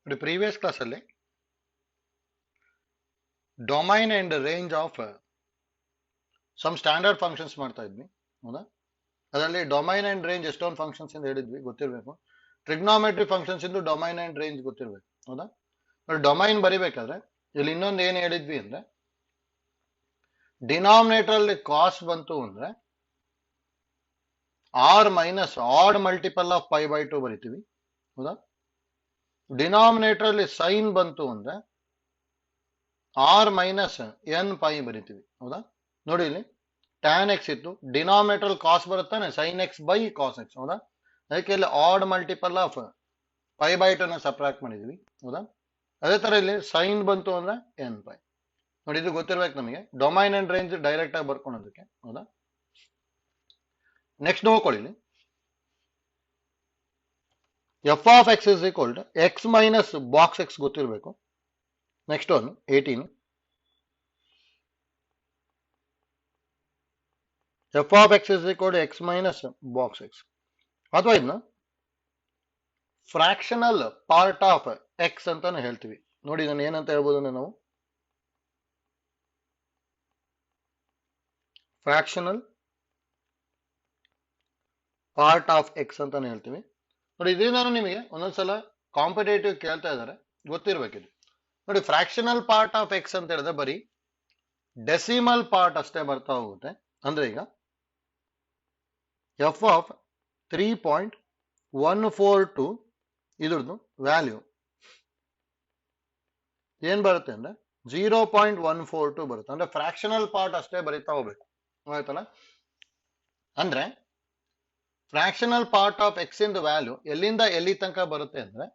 ನೋಡಿ previous class ಅಲ್ಲಿ domain and range of some standard functions ಮಾಡ್ತಾ ಇದ್ವಿ, ಹೌದಾ? ಅದರಲ್ಲಿ ಡೊಮೈನ್ ಅಂಡ್ ರೇಂಜ್ ಎಷ್ಟೊಂದು ಫಂಕ್ಷನ್ಸ್ ಇಂದ ಹೇಳಿದ್ವಿ, ಗೊತ್ತಿರಬೇಕು. ಟ್ರಿಗ್ನೋಮೆಟ್ರಿ ಫಂಕ್ಷನ್ಸ್ ಇಂದು ಡೊಮೈನ್ ಅಂಡ್ ರೇಂಜ್ ಗೊತ್ತಿರಬೇಕು, ಹೌದಾ? ಡೊಮೈನ್ ಬರಿಬೇಕಾದ್ರೆ ಇಲ್ಲಿ ಇನ್ನೊಂದು ಏನ್ ಹೇಳಿದ್ವಿ ಅಂದ್ರೆ, ಡಿನಾಮಿನೇಟರ್ ಅಲ್ಲಿ ಕಾಸ್ಟ್ ಬಂತು ಅಂದ್ರೆ R minus odd multiple of pi by 2 ಬರಿತೀವಿ, ಹೌದಾ? ಡಿನಾಮಿನೇಟರ್ ಅಲ್ಲಿ ಸೈನ್ ಬಂತು ಅಂದ್ರೆ ಆರ್ ಮೈನಸ್ ಎನ್ ಪೈ ಬರಿತೀವಿ, ಹೌದಾ? ನೋಡಿ ಇಲ್ಲಿ ಟ್ಯಾನ್ ಎಕ್ಸ್ ಇತ್ತು, ಡಿನಾಮಿನೇಟರ್ ಕಾಸ್ ಬರುತ್ತಾನೆ sine x by cos x, ಹೌದಾ? ಅದಕ್ಕೆ ಇಲ್ಲಿ odd multiple of pi by 2 ನ ಸಬ್ಟ್ರಾಕ್ಟ್ ಮಾಡಿದ್ವಿ, ಹೌದಾ? ಅದೇ ತರ ಇಲ್ಲಿ ಸೈನ್ ಬಂತು ಅಂದ್ರೆ ಎನ್ ಪೈ. ನೋಡಿ ಇದು ಗೊತ್ತಿರ್ಬೇಕು ನಮಗೆ, ಡೊಮೈನ್ ಅಂಡ್ ರೇಂಜ್ ಡೈರೆಕ್ಟ್ ಆಗಿ ಬರ್ಕೊಳೋದಕ್ಕೆ, ಹೌದಾ? ನೆಕ್ಸ್ಟ್ ನೋಡ್ಕೊಳ್ಳಿ ಇಲ್ಲಿ, F of X is equal to X minus box X ಗೊತ್ತಿರಬೇಕು. Next one 18, F of X is equal to X minus box X, ಅಥವಾ ಇದನ್ನ ಫ್ರಾಕ್ಷನಲ್ ಪಾರ್ಟ್ ಆಫ್ ಎಕ್ಸ್ ಅಂತಾನೆ ಹೇಳ್ತೀವಿ. ನೋಡಿ ಇದನ್ನ ಏನಂತ ಹೇಳ್ಬೋದು ಅಂದ್ರೆ ನಾವು ಫ್ರಾಕ್ಷನಲ್ ಪಾರ್ಟ್ ಆಫ್ ಎಕ್ಸ್ ಅಂತಾನೆ ಹೇಳ್ತೀವಿ. ನೋಡಿ ಇದರಿಂದ ನಿಮಗೆ ಒಂದೊಂದ್ಸಲ ಕಾಂಪಿಟೇಟಿವ್ ಕೇಳ್ತಾ ಇದ್ದಾರೆ, ಗೊತ್ತಿರ್ಬೇಕಿದು. ನೋಡಿ ಫ್ರಾಕ್ಷನಲ್ ಪಾರ್ಟ್ ಆಫ್ ಎಕ್ಸ್ ಅಂತ ಹೇಳಿದ್ರೆ ಬರೀ ಡೆಸಿಮಲ್ ಪಾರ್ಟ್ ಅಷ್ಟೇ ಬರ್ತಾ ಹೋಗುತ್ತೆ. ಅಂದ್ರೆ ಈಗ ಎಫ್ ಆಫ್ 3.142 ಇದ್ರದ್ದು ವ್ಯಾಲ್ಯೂ ಏನ್ ಬರುತ್ತೆ ಅಂದ್ರೆ 0.142 ಬರುತ್ತೆ. ಅಂದ್ರೆ ಫ್ರಾಕ್ಷನಲ್ ಪಾರ್ಟ್ ಅಷ್ಟೇ ಬರೀತಾ ಹೋಗ್ಬೇಕು, ಆಯ್ತಲ್ಲ? ಅಂದ್ರೆ ಫ್ರಾಕ್ಷನಲ್ ಪಾರ್ಟ್ ಆಫ್ ಎಕ್ಸ್ ಇಂದ ವ್ಯಾಲ್ಯೂ ಎಲ್ಲಿಂದ ಎಲ್ಲಿ ತನಕ ಬರುತ್ತೆ ಅಂದ್ರೆ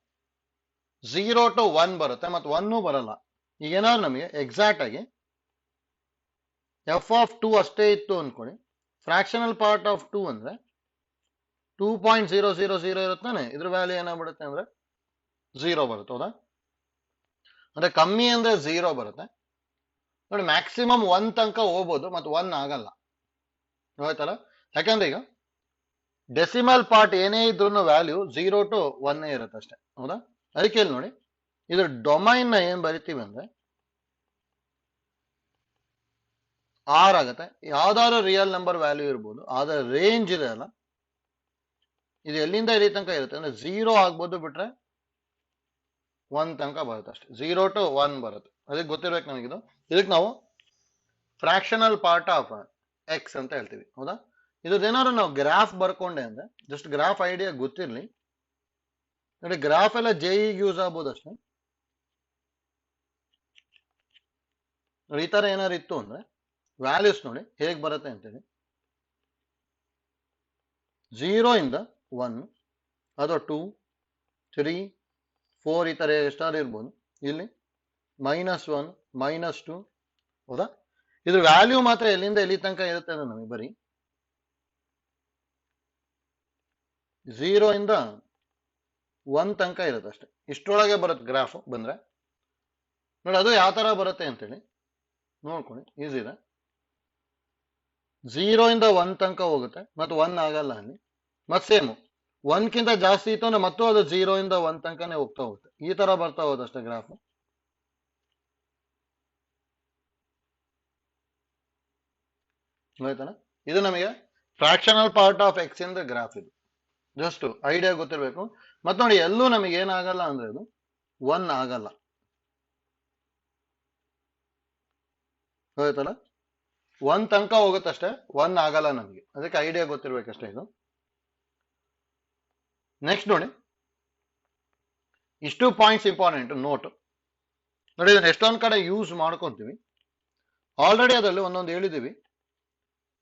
0 to 1 ಬರುತ್ತೆ, ಮತ್ತೆ 1 ಬರಲ್ಲ. ಈಗ ಏನಾದ್ರು ನಮಗೆ ಎಕ್ಸಾಕ್ಟ್ ಆಗಿ ಎಫ್ ಆಫ್ 2 ಅಷ್ಟೇ ಇತ್ತು ಅನ್ಕೊಳ್ಳಿ, ಫ್ರಾಕ್ಷನಲ್ ಪಾರ್ಟ್ ಆಫ್ 2 ಅಂದ್ರೆ 2.000 ಇರುತ್ತಾನೆ, ಇದ್ರ ವ್ಯಾಲ್ಯೂ ಏನಾಗ್ಬಿಡುತ್ತೆ ಅಂದ್ರೆ 0 ಬರುತ್ತೆ, ಹೌದಾ? ಅಂದ್ರೆ ಕಮ್ಮಿ ಅಂದ್ರೆ 0 ಬರುತ್ತೆ. ನೋಡಿ ಮ್ಯಾಕ್ಸಿಮಮ್ 1 ತನಕ ಹೋಗ್ಬೋದು, ಮತ್ತೆ 1 ಆಗಲ್ಲ, ಆಯ್ತಲ್ಲ? ಯಾಕಂದ್ರೆ ಈಗ ಡೆಸಿಮಲ್ ಪಾರ್ಟ್ ಏನೇ ಇದ್ರೂ ವ್ಯಾಲ್ಯೂ 0 to 1 ಇರುತ್ತೆ ಅಷ್ಟೇ, ಹೌದಾ? ಅದಕ್ಕೆ ಇಲ್ಲಿ ನೋಡಿ ಇದ್ರ ಡೊಮೈನ್ ನ ಏನ್ ಬರಿತೀವಿ ಅಂದ್ರೆ ಆರ್ ಆಗುತ್ತೆ. ಯಾವ್ದಾದ್ರು ರಿಯಲ್ ನಂಬರ್ ವ್ಯಾಲ್ಯೂ ಇರ್ಬೋದು, ಆದ್ರೆ ರೇಂಜ್ ಇದೆ ಅಲ್ಲ, ಇದು ಎಲ್ಲಿಂದ ಎಲ್ಲಿ ತನಕ ಇರುತ್ತೆ ಅಂದ್ರೆ 0 ಆಗ್ಬೋದು, ಬಿಟ್ರೆ 1 ತನಕ ಬರುತ್ತೆ ಅಷ್ಟೇ, 0 to 1 ಬರುತ್ತೆ. ಅದಕ್ಕೆ ಗೊತ್ತಿರ್ಬೇಕು ನಮಗಿದು. ಇದಕ್ಕೆ ನಾವು ಫ್ರಾಕ್ಷನಲ್ ಪಾರ್ಟ್ ಆಫ್ ಎಕ್ಸ್ ಅಂತ ಹೇಳ್ತೀವಿ, ಹೌದಾ? ಇದೇನಾದ್ರು ನಾವು ಗ್ರಾಫ್ ಬರ್ಕೊಂಡೆ ಅಂದ್ರೆ ಜಸ್ಟ್ ಗ್ರಾಫ್ ಐಡಿಯಾ ಗೊತ್ತಿರ್ಲಿ. ನೋಡಿ ಗ್ರಾಫ್ ಎಲ್ಲ ಜೆಇಗೆ ಯೂಸ್ ಆಗ್ಬೋದು ಅಷ್ಟೇ. ನೋಡಿ ಈ ತರ ಏನಾದ್ರು ಇತ್ತು ಅಂದ್ರೆ ವ್ಯಾಲ್ಯೂಸ್ ನೋಡಿ ಹೇಗ್ ಬರುತ್ತೆ ಅಂತೇಳಿ, 0 ಇಂದ 1 ಅಥವಾ 2, 3, 4 ಈ ತರ ಎಷ್ಟಾದ್ರು ಇರ್ಬೋದು. ಇಲ್ಲಿ -1, -2, ಹೌದಾ? ಇದ್ರ ವ್ಯಾಲ್ಯೂ ಮಾತ್ರ ಎಲ್ಲಿಂದ ಎಲ್ಲಿ ತನಕ ಇರುತ್ತೆ ಅಂದ್ರೆ ನಮಗೆ ಬರೀ 0 ಇಂದ 1 ತನಕ ಇರುತ್ತೆ ಅಷ್ಟೇ. ಇಷ್ಟರೊಳಗೆ ಬರುತ್ತೆ ಗ್ರಾಫ್ ಬಂದ್ರೆ. ನೋಡಿ ಅದು ಯಾವ ತರ ಬರುತ್ತೆ ಅಂತೇಳಿ ನೋಡ್ಕೊಳ್ಳಿ, ಈಸಿ ಇದೆ. 0 ಇಂದ 1 ತನಕ ಹೋಗುತ್ತೆ, ಮತ್ತೆ 1 ಆಗಲ್ಲ ಅಲ್ಲಿ. ಮತ್ತೆ ಸೇಮ್ 1ಕ್ಕಿಂತ ಜಾಸ್ತಿ ಇತ್ತು ಅಂದ್ರೆ ಮತ್ತು ಅದು 0 ಇಂದ 1 ತನಕನೇ ಹೋಗ್ತಾ ಹೋಗುತ್ತೆ. ಈ ತರ ಬರ್ತಾ ಹೋಗುತ್ತೆ ಅಷ್ಟೇ ಗ್ರಾಫ್, ಆಯ್ತಲ್ಲ? ಇದು ನಮಗೆ ಫ್ರಾಕ್ಷನಲ್ ಪಾರ್ಟ್ ಆಫ್ ಎಕ್ಸ್ ಇಂದ ಗ್ರಾಫ್. ಇದು ಜಸ್ಟ್ ಐಡಿಯಾ ಗೊತ್ತಿರ್ಬೇಕು. ಮತ್ತೆ ನೋಡಿ ಎಲ್ಲೂ ನಮಗೆ ಏನಾಗಲ್ಲ ಅಂದ್ರೆ ಇದು 1 ಆಗಲ್ಲ, ಆಯ್ತಲ್ಲ? 1 ತನಕ ಹೋಗುತ್ತಷ್ಟೇ, 1 ಆಗಲ್ಲ ನಮಗೆ. ಅದಕ್ಕೆ ಐಡಿಯಾ ಗೊತ್ತಿರ್ಬೇಕಷ್ಟೇ ಇದು. ನೆಕ್ಸ್ಟ್ ನೋಡಿ ಇಷ್ಟು ಪಾಯಿಂಟ್ಸ್ ಇಂಪಾರ್ಟೆಂಟ್ ನೋಟ್. ನೋಡಿ ಇದನ್ನ ಎಷ್ಟೊಂದ್ ಕಡೆ ಯೂಸ್ ಮಾಡ್ಕೊಂತೀವಿ, ಆಲ್ರೆಡಿ ಅದರಲ್ಲಿ ಒಂದೊಂದು ಹೇಳಿದೀವಿ.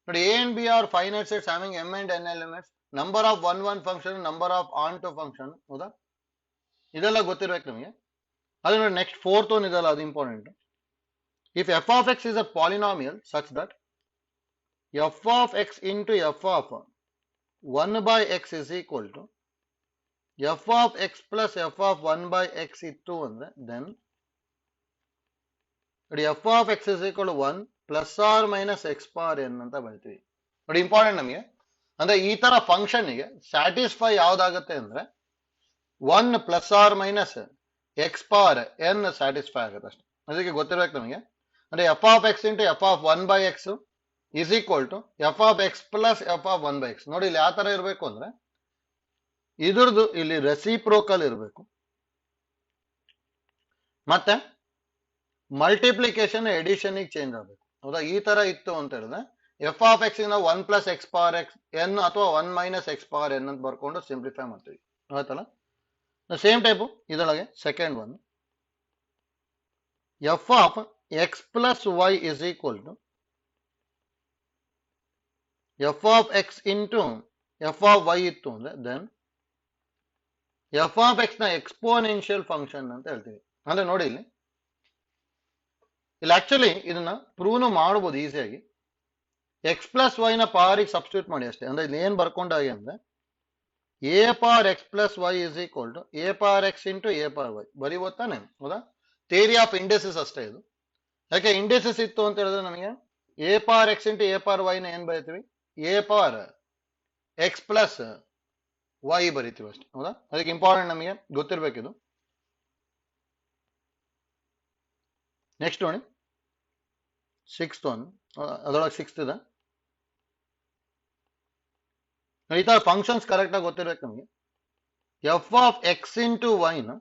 ನೋಡಿ A and B are finite sets having m and n elements, number of one function, number of onto function, ಹೌದಾ? ಇದೆಲ್ಲ ಗೊತ್ತಿರ್ಬೇಕು ನಮಗೆ. ಅದು ನೋಡಿ ನೆಕ್ಸ್ಟ್ 4th ಒನ್ ಇದೆಲ್ಲ, ಅದು important. If f of X is a polynomial such that f of X into F of 1 by x is equal to f of X plus F of 1 by x ಇತ್ತು ಅಂದ್ರೆ then ನೋಡಿ F of X is equal 1 plus or minus X power N ಅಂತ ಬರೀತೀವಿ. ನೋಡಿ important ನಮಗೆ, ಅಂದ್ರೆ ಈ ತರ ಫಂಕ್ಷನ್ ಗೆ ಸ್ಯಾಟಿಸ್ಫೈ ಯಾವ್ದಾಗತ್ತೆ ಅಂದ್ರೆ 1 plus or minus X power n satisfy ಆಗುತ್ತೆ ಅಷ್ಟೇ. ಅದಕ್ಕೆ ಗೊತ್ತಿರ್ಬೇಕು ನಮಗೆ. ಅಂದ್ರೆ f of X into F of one by x is equal to F of X plus F of one by x. ನೋಡಿ ಇಲ್ಲಿ ಯಾವ ತರ ಇರಬೇಕು ಅಂದ್ರೆ ಇದ್ರದ್ದು ಇಲ್ಲಿ ರೆಸಿಪ್ರೋಕಲ್ ಇರಬೇಕು, ಮತ್ತೆ ಮಲ್ಟಿಪ್ಲಿಕೇಶನ್ ಎಡಿಷನ್ ಚೇಂಜ್ ಆಗಬೇಕು. ಹೌದಾ? ಈ ತರ ಇತ್ತು ಅಂತ ಹೇಳಿದ್ರೆ ಎಫ್ ಆಫ್ ಎಕ್ಸ್ ನಾವು one plus X power X N ಅಥವಾ one minus X power N ಅಂತ ಬರ್ಕೊಂಡು ಸಿಂಪ್ಲಿಫೈ ಮಾಡ್ತೀವಿ. ಆಯ್ತಲ್ಲ? ಸೇಮ್ ಟೈಪು ಇದರೊಳಗೆ second one F of X plus Y is equal to F of X into F of Y ಇತ್ತು ಅಂದ್ರೆ then F of X ನ exponential function ಅಂತ ಹೇಳ್ತೀವಿ. ಅಂದ್ರೆ ನೋಡಿ ಇಲ್ಲಿ ಆಕ್ಚುಲಿ ಇದನ್ನ ಪ್ರೂವ್ ಮಾಡಬಹುದು ಈಸಿಯಾಗಿ. ಎಕ್ಸ್ ಪ್ಲಸ್ ವೈ ನ ಪವರ್ ಸಬ್ಸ್ಟಿಟ್ಯೂಟ್ ಮಾಡಿ ಅಷ್ಟೇ. ಅಂದ್ರೆ ಇಲ್ಲಿ ಏನ್ ಬರ್ಕೊಂಡಾಗಿ ಅಂದ್ರೆ A power X plus Y is equal to A power X into A power Y ಬರೀಬೋತಾನೆ. ಹೌದಾ? ಥಿಯರಿ ಆಫ್ ಇಂಡೆಸಿಸ್ ಅಷ್ಟೇ ಇದು. ಯಾಕೆ ಇಂಡೆಸಿಸ್ ಇತ್ತು ಅಂತ ಹೇಳಿದ್ರೆ ನಮಗೆ A power X into A power Y ನ ಏನ್ ಬರೀತೀವಿ? A power X plus Y ಬರೀತೀವಿ ಅಷ್ಟೇ. ಹೌದಾ? ಅದಕ್ಕೆ ಇಂಪಾರ್ಟೆಂಟ್ ನಮಗೆ ಗೊತ್ತಿರ್ಬೇಕಿದು. ನೆಕ್ಸ್ಟ್ ನೋಡಿ ಸಿಕ್ಸ್ತ್ ಒನ್, ಅದರೊಳಗೆ ಸಿಕ್ಸ್ತ್ ಇದೆ. ಈ ತರ ಫಂಕ್ಷನ್ಸ್ ಕರೆಕ್ಟ್ ಆಗಿ ಗೊತ್ತಿರ್ಬೇಕು ನಮಗೆ. ಎಫ್ ಆಫ್ ಎಕ್ಸ್ ಇಂಟು ವೈನ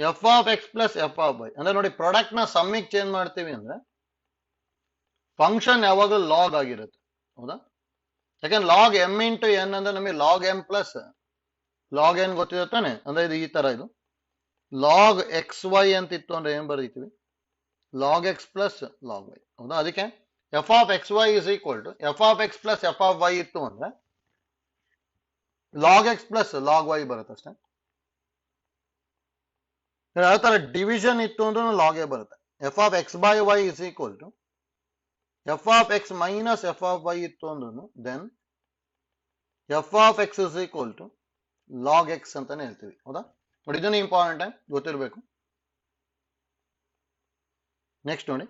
F of X plus F of Y ಅಂದ್ರೆ ನೋಡಿ ಪ್ರಾಡಕ್ಟ್ ನ ಸಮ್ಮಿಗೆ ಚೇಂಜ್ ಮಾಡ್ತೀವಿ ಅಂದ್ರೆ ಫಂಕ್ಷನ್ ಯಾವಾಗಲೂ ಲಾಗ್ ಆಗಿರುತ್ತೆ. ಹೌದಾ? ಯಾಕಂದ್ರೆ ಲಾಗ್ ಎಮ್ ಇಂಟು ಎನ್ ಅಂದ್ರೆ ನಮಗೆ log M plus log N ಗೊತ್ತಿದೆ ತಾನೆ. ಅಂದ್ರೆ ಇದು ಈ ತರ ಇದು ಲಾಗ್ ಎಕ್ಸ್ ವೈ ಅಂತ ಇತ್ತು ಅಂದ್ರೆ ಏನ್ ಬರೀತೀವಿ? Log X plus log Y. ಹೌದಾ? ಅದಕ್ಕೆ F of X Y is equal to F of X plus F of Y ಇತ್ತು ಅಂದ್ರೆ log X plus log Y ಬರುತ್ತೆ ಅಷ್ಟೇ. ಯಾವ ತರ ಡಿವಿಷನ್ ಇತ್ತು ಅಂದ್ರೆ ಲಾಗ್ ಎ ಬರುತ್ತೆ. F of X by Y is equal to F of X minus F of Y ಇತ್ತು ಅಂದ್ರೂ then F of X is equal to log X ಅಂತಾನೆ ಹೇಳ್ತೀವಿ. ಹೌದಾ? ನೋಡಿ ಇದನ್ನು ಇಂಪಾರ್ಟೆಂಟ್ ಗೊತ್ತಿರಬೇಕು. ನೆಕ್ಸ್ಟ್ ನೋಡಿ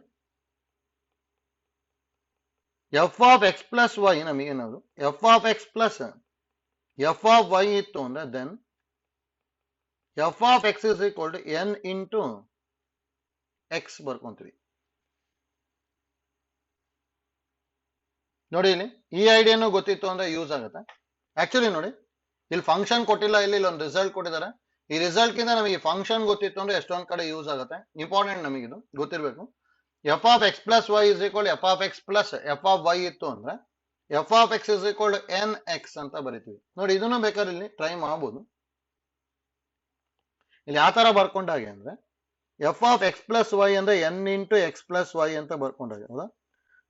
F of X plus Y ನಮಗೇನಾದ್ರು F of X plus F of Y ಇತ್ತು ಅಂದ್ರೆ then F of X is equal to N into X ಬರ್ಕೊಂತೀವಿ. ನೋಡಿ ಇಲ್ಲಿ ಈ ಐಡಿಯಾನು ಗೊತ್ತಿತ್ತು ಅಂದ್ರೆ ಯೂಸ್ ಆಗುತ್ತೆ. ಆಕ್ಚುಲಿ ನೋಡಿ ಇಲ್ಲಿ ಫಂಕ್ಷನ್ ಕೊಟ್ಟಿಲ್ಲ, ಇಲ್ಲಿ ಒಂದು ರಿಸಲ್ಟ್ ಕೊಟ್ಟಿದ್ದಾರೆ. ಈ ರಿಸಲ್ಟ್ ಗಿಂತ ನಮಗೆ ಫಂಕ್ಷನ್ ಗೊತ್ತಿತ್ತು ಅಂದ್ರೆ ಎಷ್ಟೊಂದ್ ಕಡೆ ಯೂಸ್ ಆಗುತ್ತೆ. ಇಂಪಾರ್ಟೆಂಟ್ ನಮಗಿದು ಗೊತ್ತಿರಬೇಕು. F of X plus Y is equal f of X plus F of Y ಇತ್ತು ಅಂದ್ರೆ f of X is equal to n x ಅಂತ ಬರಿತೀವಿ. ನೋಡಿ ಇದನ್ನು ಬೇಕಾದ್ರೆ ಇಲ್ಲಿ ಟ್ರೈ ಮಾಡಬಹುದು. ಇಲ್ಲಿ ಯಾವ ತರ ಬರ್ಕೊಂಡಾಗೆ ಅಂದ್ರೆ f of X plus y ಅಂದ್ರೆ n into x plus y ಅಂತ ಬರ್ಕೊಂಡಾಗೆ. ಹೌದಾ?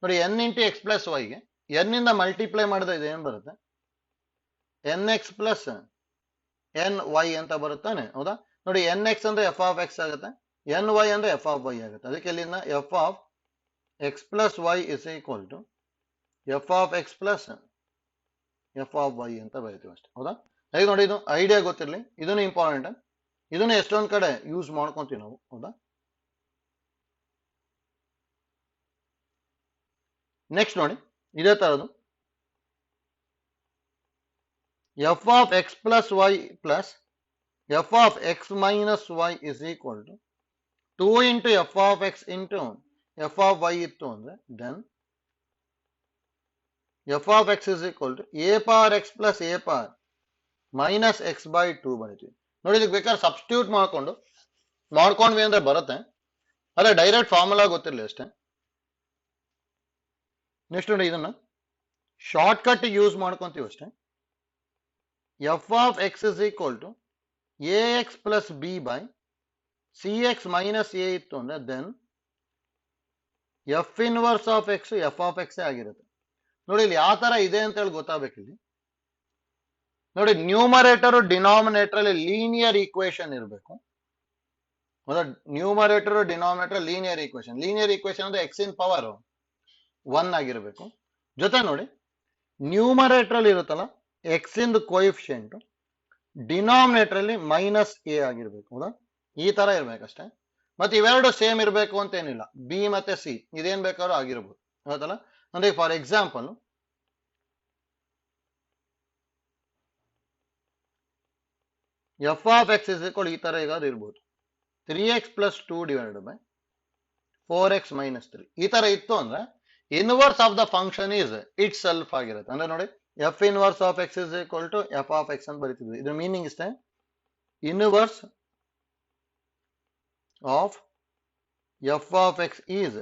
ನೋಡಿ ಎನ್ ಇಂಟು ಎಕ್ಸ್ ಪ್ಲಸ್ ವೈಗೆ ಎನ್ ಇಂದ ಮಲ್ಟಿಪ್ಲೈ ಮಾಡಿದ್ರೆ ಇದು ಏನ್ ಬರುತ್ತೆ? N x plus n y ಅಂತ ಬರುತ್ತಾನೆ. ಹೌದಾ? ನೋಡಿ ಎನ್ ಎಕ್ಸ್ ಅಂದ್ರೆ ಎಫ್ ಆಫ್ ಎಕ್ಸ್ ಆಗುತ್ತೆ, ಎನ್ ವೈ ಅಂದ್ರೆ ಎಫ್ ಆಫ್ ವೈ ಆಗುತ್ತೆ. ಅದಕ್ಕೆ ಇಲ್ಲಿಂದ f of X plus Y is equal to F of X plus F of Y ಅಂತ ಬರೀತೀವಿ ಅಷ್ಟೇ. ಹೌದಾ? ಈಗ ನೋಡಿ ಇದು ಐಡಿಯಾ ಗೊತ್ತಿರಲಿ, ಇದನ್ನು ಇಂಪಾರ್ಟೆಂಟ್. ಇದನ್ನು ಎಷ್ಟೊಂದ್ ಕಡೆ ಯೂಸ್ ಮಾಡ್ಕೊಂತೀವಿ ನಾವು. ಹೌದಾ? ನೆಕ್ಸ್ಟ್ ನೋಡಿ ಇದೇ ತರದು f of X plus y plus F of X minus y is equal to 2 into F of X into F of Y ಇತ್ತು ಅಂದ್ರೆ then F of X is equal to A power X plus a power minus x by 2 ಬರೀತೀವಿ. ನೋಡಿ ಇದಕ್ಕೆ ಬೇಕಾದ್ರೆ substitute ಮಾಡ್ಕೊಂಡ್ವಿ ಅಂದ್ರೆ ಬರುತ್ತೆ. ಅದೇ ಡೈರೆಕ್ಟ್ ಫಾರ್ಮುಲಾ ಗೊತ್ತಿರಲಿ ಅಷ್ಟೇ. ನೆಕ್ಸ್ಟ್ ನೋಡಿ ಇದನ್ನ ಶಾರ್ಟ್ ಕಟ್ ಯೂಸ್ ಮಾಡ್ಕೊಂತೀವಿ ಅಷ್ಟೇ. F of X is equal to a x plus b by c x minus a ಇತ್ತು ಅಂದ್ರೆ then f inverse of x f of x ಆಗಿರುತ್ತೆ. ನೋಡಿ ಇಲ್ಲಿ ಯಾವ ತರ ಇದೆ ಅಂತ ಹೇಳಿ ಗೊತ್ತಾಗಬೇಕಿಲ್ಲಿ. ನೋಡಿ ನ್ಯೂಮರೇಟರ್ ಡಿನಾಮಿನೇಟರ್ ಅಲ್ಲಿ ಲೀನಿಯರ್ ಈಕ್ವೇಶನ್ ಇರಬೇಕು. ನ್ಯೂಮರೇಟರ್ ಡಿನಾಮಿನೇಟರ್ ಲೀನಿಯರ್ ಈಕ್ವೇಶನ್ ಅಂದ್ರೆ ಎಕ್ಸ್ ಇನ್ ಪವರ್ 1 ಆಗಿರಬೇಕು. ಜೊತೆ ನೋಡಿ ನ್ಯೂಮರೇಟರ್ ಅಲ್ಲಿ ಇರುತ್ತಲ್ಲ ಎಕ್ಸ್ ಇಂದು ಕೋಎಫಿಷಿಯಂಟ್, ಡಿನಾಮಿನೇಟರ್ ಅಲ್ಲಿ ಮೈನಸ್ ಎ ಆಗಿರ್ಬೇಕು. ಹೌದಾ? ಈ ತರ ಇರ್ಬೇಕಷ್ಟೇ. ಮತ್ತೆ ಇವೆರಡು ಸೇಮ್ ಇರಬೇಕು ಅಂತ ಏನಿಲ್ಲ. ಬಿ ಮತ್ತೆ ಸಿ ಇದೇನ್ ಬೇಕಾದ್ರೂ ಆಗಿರ್ಬೋದು. ಹೌದಲ್ಲ? ಅಂದ್ರೆ for example F of X is equal ಈ ತರ ಈಗ ಇರ್ಬೋದು 3x plus 2 divided by 4x minus 3 ಈ ತರ ಇತ್ತು ಅಂದ್ರೆ inverse of the function is itself ಆಗಿರುತ್ತೆ. ಅಂದ್ರೆ ನೋಡಿ f inverse of X is equal to F of x ಅಂತ ಬರೀತಿದ್ವಿ. ಇದ್ರ ಮೀನಿಂಗ್ ಇಷ್ಟೇ, inverse of f of x is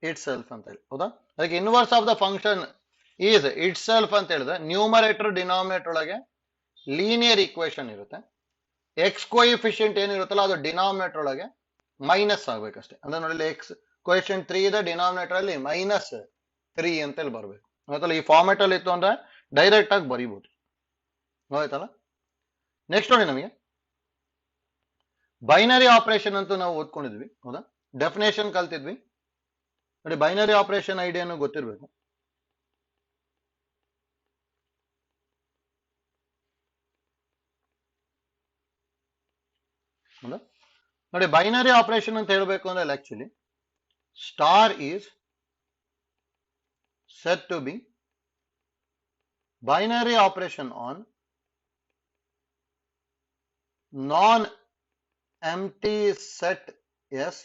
itself ಅಂತ ಹೇಳಿ. ಹೌದಾ? ಅದಕ್ಕೆ inverse of the function is itself ಅಂತ ಹೇಳಿದ್ರೆ ನ್ಯೂಮರೇಟರ್ ಡಿನಾಮಿನೇಟರ್ ಒಳಗೆ ಲೀನಿಯರ್ ಈಕ್ವೇಶನ್ ಇರುತ್ತೆ. ಎಕ್ಸ್ ಕೋಎಫಿಷಿಯಂಟ್ ಏನಿರುತ್ತಲ್ಲ ಅದು ಡಿನಾಮಿನೇಟರ್ ಒಳಗೆ ಮೈನಸ್ ಆಗ್ಬೇಕಷ್ಟೇ. ಅಂದ್ರೆ ನೋಡಿ ಎಕ್ಸ್ ಕೋಎಫಿಷಿಯಂಟ್ 3 ಇದೆ, ಡಿನಾಮಿನೇಟರ್ ಅಲ್ಲಿ ಮೈನಸ್ 3 ಅಂತೇಳಿ ಬರ್ಬೇಕು. ಆಯ್ತಲ್ಲ? ಈ ಫಾರ್ಮೆಟ್ ಅಲ್ಲಿ ಇತ್ತು ಅಂದ್ರೆ ಡೈರೆಕ್ಟ್ ಆಗಿ ಬರೀಬಹುದು. ಆಯ್ತಲ್ಲ? ನೆಕ್ಸ್ಟ್ ನೋಡಿ ನಮಗೆ ಬೈನರಿ ಆಪರೇಷನ್ ಅಂತೂ ನಾವು ಓದ್ಕೊಂಡಿದ್ವಿ. ಹೌದಾ? ಡೆಫಿನೇಷನ್ ಕಲ್ತಿದ್ವಿ. ನೋಡಿ ಬೈನರಿ ಆಪರೇಷನ್ ಐಡಿಯಾನು ಗೊತ್ತಿರಬೇಕು. ಹೌದಾ? ನೋಡಿ ಬೈನರಿ ಆಪರೇಷನ್ ಅಂತ ಹೇಳಬೇಕು ಅಂದ್ರೆ actually star is said to be binary operation on non-empty set S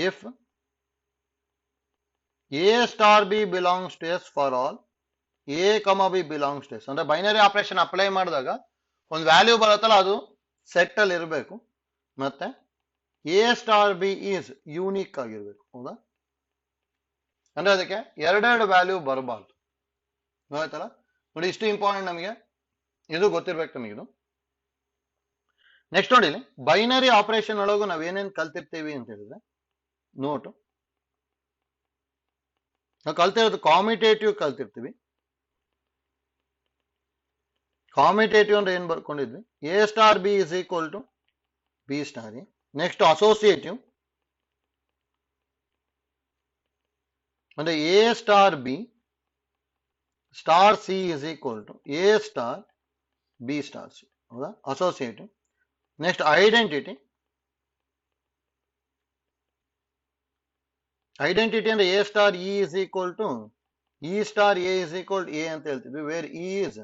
if A star B belongs to S for all A, B belongs to S. ಅಂದ್ರೆ binary operation apply ಮಾಡಿದಾಗ ಒಂದು value ಬರುತ್ತಲ್ಲ ಅದು set ಅಲ್ಲಿ ಇರಬೇಕು, ಮತ್ತೆ A star B is unique ಆಗಿರ್ಬೇಕು. ಹೌದಾ? ಅಂದ್ರೆ ಅದಕ್ಕೆ ಎರಡೆರಡು ವ್ಯಾಲ್ಯೂ ಬರಬಾರ್ದು. ಆಯ್ತಲ್ಲ? ನೋಡಿ ಇಷ್ಟು ಇಂಪಾರ್ಟೆಂಟ್, ನಮಗೆ ಇದು ಗೊತ್ತಿರ್ಬೇಕು ನಮಗೆ ಇದು. ನೆಕ್ಸ್ಟ್ ನೋಡಿ ಬೈನರಿ ಆಪರೇಷನ್ ಒಳಗು ನಾವ್ ಏನೇನ್ ಕಲ್ತಿರ್ತೀವಿ ಅಂತ ಹೇಳಿದ್ರೆ ನೋಟು, ನಾವು ಕಲ್ತಿರೋದು ಕಾಮಿಟೇಟಿವ್ ಕಲ್ತಿರ್ತೀವಿ. ಕಾಮಿಟೇಟಿವ್ ಅಂದ್ರೆ ಏನ್ ಬರ್ಕೊಂಡಿದ್ವಿ, a star b is equal to b star a. Next associative ಅಂದ್ರೆ a star b star c is equal to a star b star c. ಹೌದಾ? ಅಸೋಸಿಯೇಟಿವ್. Next identity. ಐಡೆಂಟಿಟಿ ಅಂದ್ರೆ a star e is equal to e star A is equal to a ಅಂತ ಹೇಳ್ತಿದ್ವಿ, where e is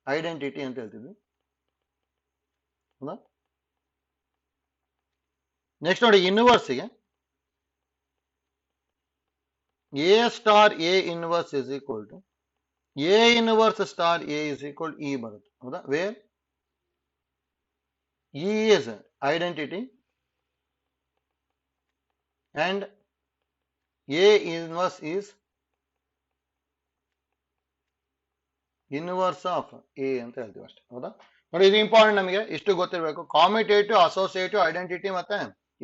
identity ಅಂತ ಹೇಳ್ತಿದ್ವಿ. ಹೌದಾ? Next ನೋಡಿ ಇನ್ವರ್ಸ್ಗೆ a star a inverse is equal to a inverse star A is equal e ಬರುತ್ತೆ. ಹೌದಾ? Where e is identity and A inverse is inverse of A ಅಂತ ಹೇಳ್ತೀವಿ ಅಷ್ಟೇ. ಹೌದಾ? ನೋಡಿ ಇದು ಇಂಪಾರ್ಟೆಂಟ್, ನಮಗೆ ಇಷ್ಟು ಗೊತ್ತಿರಬೇಕು. ಕಾಮಿಟೇಟಿವ್, ಅಸೋಸಿಯೇಟಿವ್, ಐಡೆಂಟಿಟಿ ಮತ್ತೆ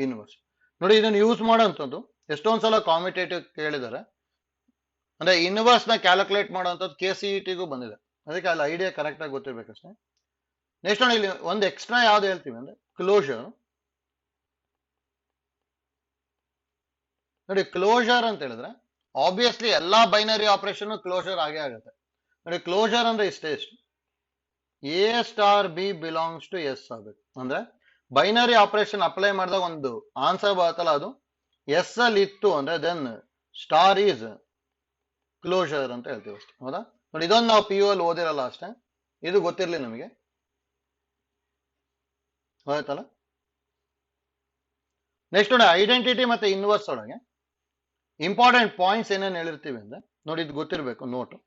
ಇನ್ವರ್ಸ್. ನೋಡಿ ಇದನ್ನು ಯೂಸ್ ಮಾಡೋಂಥದ್ದು ಎಷ್ಟೊಂದ್ಸಲ ಕಾಮಿಟೇಟಿವ್ ಕೇಳಿದ್ದಾರೆ. ಅಂದ್ರೆ ಇನ್ವರ್ಸ್ ನ ಕ್ಯಾಲ್ಕುಲೇಟ್ ಮಾಡೋಂಥದ್ದು KCET-ಗೂ ಬಂದಿದೆ. ಅದಕ್ಕೆ ಅಲ್ಲಿ ಐಡಿಯಾ ಕರೆಕ್ಟ್ ಆಗಿ ಗೊತ್ತಿರ್ಬೇಕಷ್ಟೇ. ನೆಕ್ಸ್ಟ್ ನೋಡಿ ಇಲ್ಲಿ ಒಂದು ಎಕ್ಸ್ಟ್ರಾ ಯಾವ್ದು ಹೇಳ್ತೀವಿ ಅಂದ್ರೆ ಕ್ಲೋಜರ್. ನೋಡಿ ಕ್ಲೋಜರ್ ಅಂತ ಹೇಳಿದ್ರೆ ಆಬ್ವಿಯಸ್ಲಿ ಎಲ್ಲಾ ಬೈನರಿ ಆಪರೇಷನ್ ಕ್ಲೋಜರ್ ಆಗೇ ಆಗುತ್ತೆ. ನೋಡಿ ಕ್ಲೋಜರ್ ಅಂದ್ರೆ ಇಷ್ಟೇ, ಇಷ್ಟು A star B belongs to S ಆಗಬೇಕು. ಅಂದ್ರೆ ಬೈನರಿ ಆಪರೇಷನ್ ಅಪ್ಲೈ ಮಾಡಿದಾಗ ಒಂದು ಆನ್ಸರ್ ಬರುತ್ತಲ್ಲ ಅದು ಎಸ್ ಅಲ್ಲಿ ಇತ್ತು ಅಂದ್ರೆ ದೆನ್ ಸ್ಟಾರ್ ಈಸ್ ಕ್ಲೋಜರ್ ಅಂತ ಹೇಳ್ತೀವಿ ಅಷ್ಟೇ. ಹೌದಾ? ನೋಡಿ ಇದೊಂದು ನಾವು PU ಅಲ್ಲಿ ಓದಿರಲ್ಲ ಅಷ್ಟೇ, ಇದು ಗೊತ್ತಿರ್ಲಿ ನಮಗೆ. ಆಯ್ತಲ್ಲ? ನೆಕ್ಸ್ಟ್ ನೋಡಿ ಐಡೆಂಟಿಟಿ ಮತ್ತೆ ಇನ್ವರ್ಸ್ ಒಳಗೆ ಇಂಪಾರ್ಟೆಂಟ್ ಪಾಯಿಂಟ್ಸ್ ಏನೇನು ಹೇಳಿರ್ತೀವಿ ಅಂದ್ರೆ ನೋಡಿ ಇದು ಗೊತ್ತಿರಬೇಕು. Note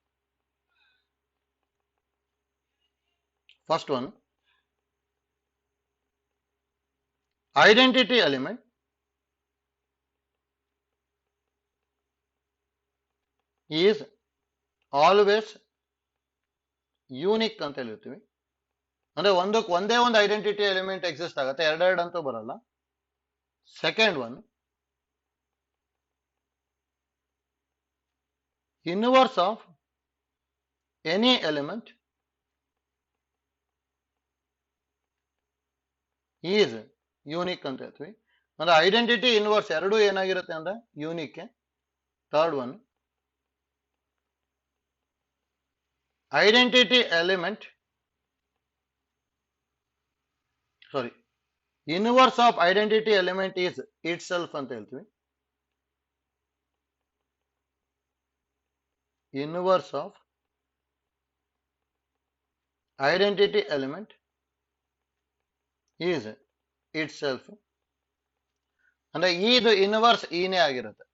first one, identity element is always unique ಅಂತ ಹೇಳಿರ್ತೀವಿ. ಅಂದ್ರೆ ಒಂದೇ ಒಂದು ಐಡೆಂಟಿಟಿ ಎಲಿಮೆಂಟ್ ಎಕ್ಸಿಸ್ಟ್ ಆಗುತ್ತೆ, ಎರಡೆರಡು ಅಂತೂ ಬರಲ್ಲ. Second one, inverse of any element is unique ಅಂತ ಹೇಳ್ತೀವಿ. ಅಂದ್ರೆ ಐಡೆಂಟಿಟಿ ಇನ್ವರ್ಸ್ ಎರಡೂ ಏನಾಗಿರುತ್ತೆ ಅಂದ್ರೆ unique. Third one, identity element sorry inverse of identity element is itself ಅಂತ ಹೇಳ್ತೀವಿ. Inverse of identity element is it self ಅಂದ್ರೆ ಇದು ಇನ್ವರ್ಸ್ ಈನೇ ಆಗಿರುತ್ತೆ.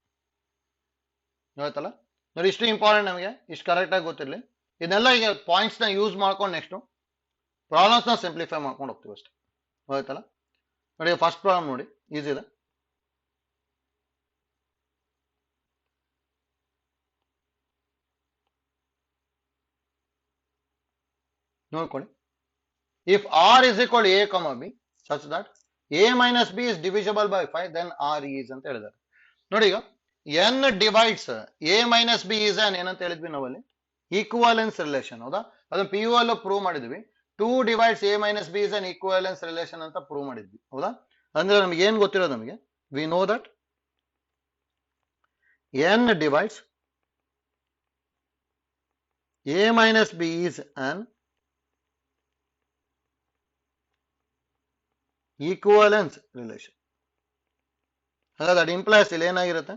ಆಯ್ತಲ್ಲ ನೋಡಿ, ಇಷ್ಟು ಇಂಪಾರ್ಟೆಂಟ್ ನಮಗೆ, ಇಷ್ಟು ಕರೆಕ್ಟ್ ಆಗಿ ಗೊತ್ತಿರಲಿ. ಇದನ್ನೆಲ್ಲ ಈಗ ಪಾಯಿಂಟ್ಸ್ ನ ಯೂಸ್ ಮಾಡ್ಕೊಂಡು ನೆಕ್ಸ್ಟ್ ಪ್ರಾಬ್ಲಮ್ಸ್ ನ ಸಿಂಪ್ಲಿಫೈ ಮಾಡ್ಕೊಂಡು ಹೋಗ್ತೀವಿ ಅಷ್ಟೇ. ಆಯ್ತಲ್ಲ ನೋಡಿ, ಫಸ್ಟ್ ಪ್ರಾಬ್ಲಮ್ ನೋಡಿ, ಈಸಿ ಇದೆ. ನೋಡ್ಕೊಳ್ಳಿ. If R is equal a comma b such that a minus b is divisible by 5 then R is ಅಂತ ಹೇಳಿದ್ದಾರೆ. ನೋಡಿ, ಈಗ n divides a minus b is an ಏನಂತ ಹೇಳಿದ್ವಿ ನಾವಲ್ಲಿ, ಈಕ್ವಾಲೆನ್ಸ್ ರಿಲೇಷನ್. ಹೌದಾ, ಅದನ್ನ ಪಿ ಯು ಅಲ್ಲೂ ಪ್ರೂವ್ ಮಾಡಿದ್ವಿ. 2 divides a minus b is an equivalence relation ಅಂತ ಪ್ರೂವ್ ಮಾಡಿದ್ವಿ. ಹೌದಾ, ಅಂದ್ರೆ ನಮಗೆ ಏನ್ ಗೊತ್ತಿರೋದು, ನಮಗೆ we know that n divides a minus b is an equivalence relation. ಹಾಗಾದ್ರೆ ದಟ್ ಇಂಪ್ಲೈಸ್ ಇಲ್ಲಿ ಏನಾಗಿರುತ್ತೆ,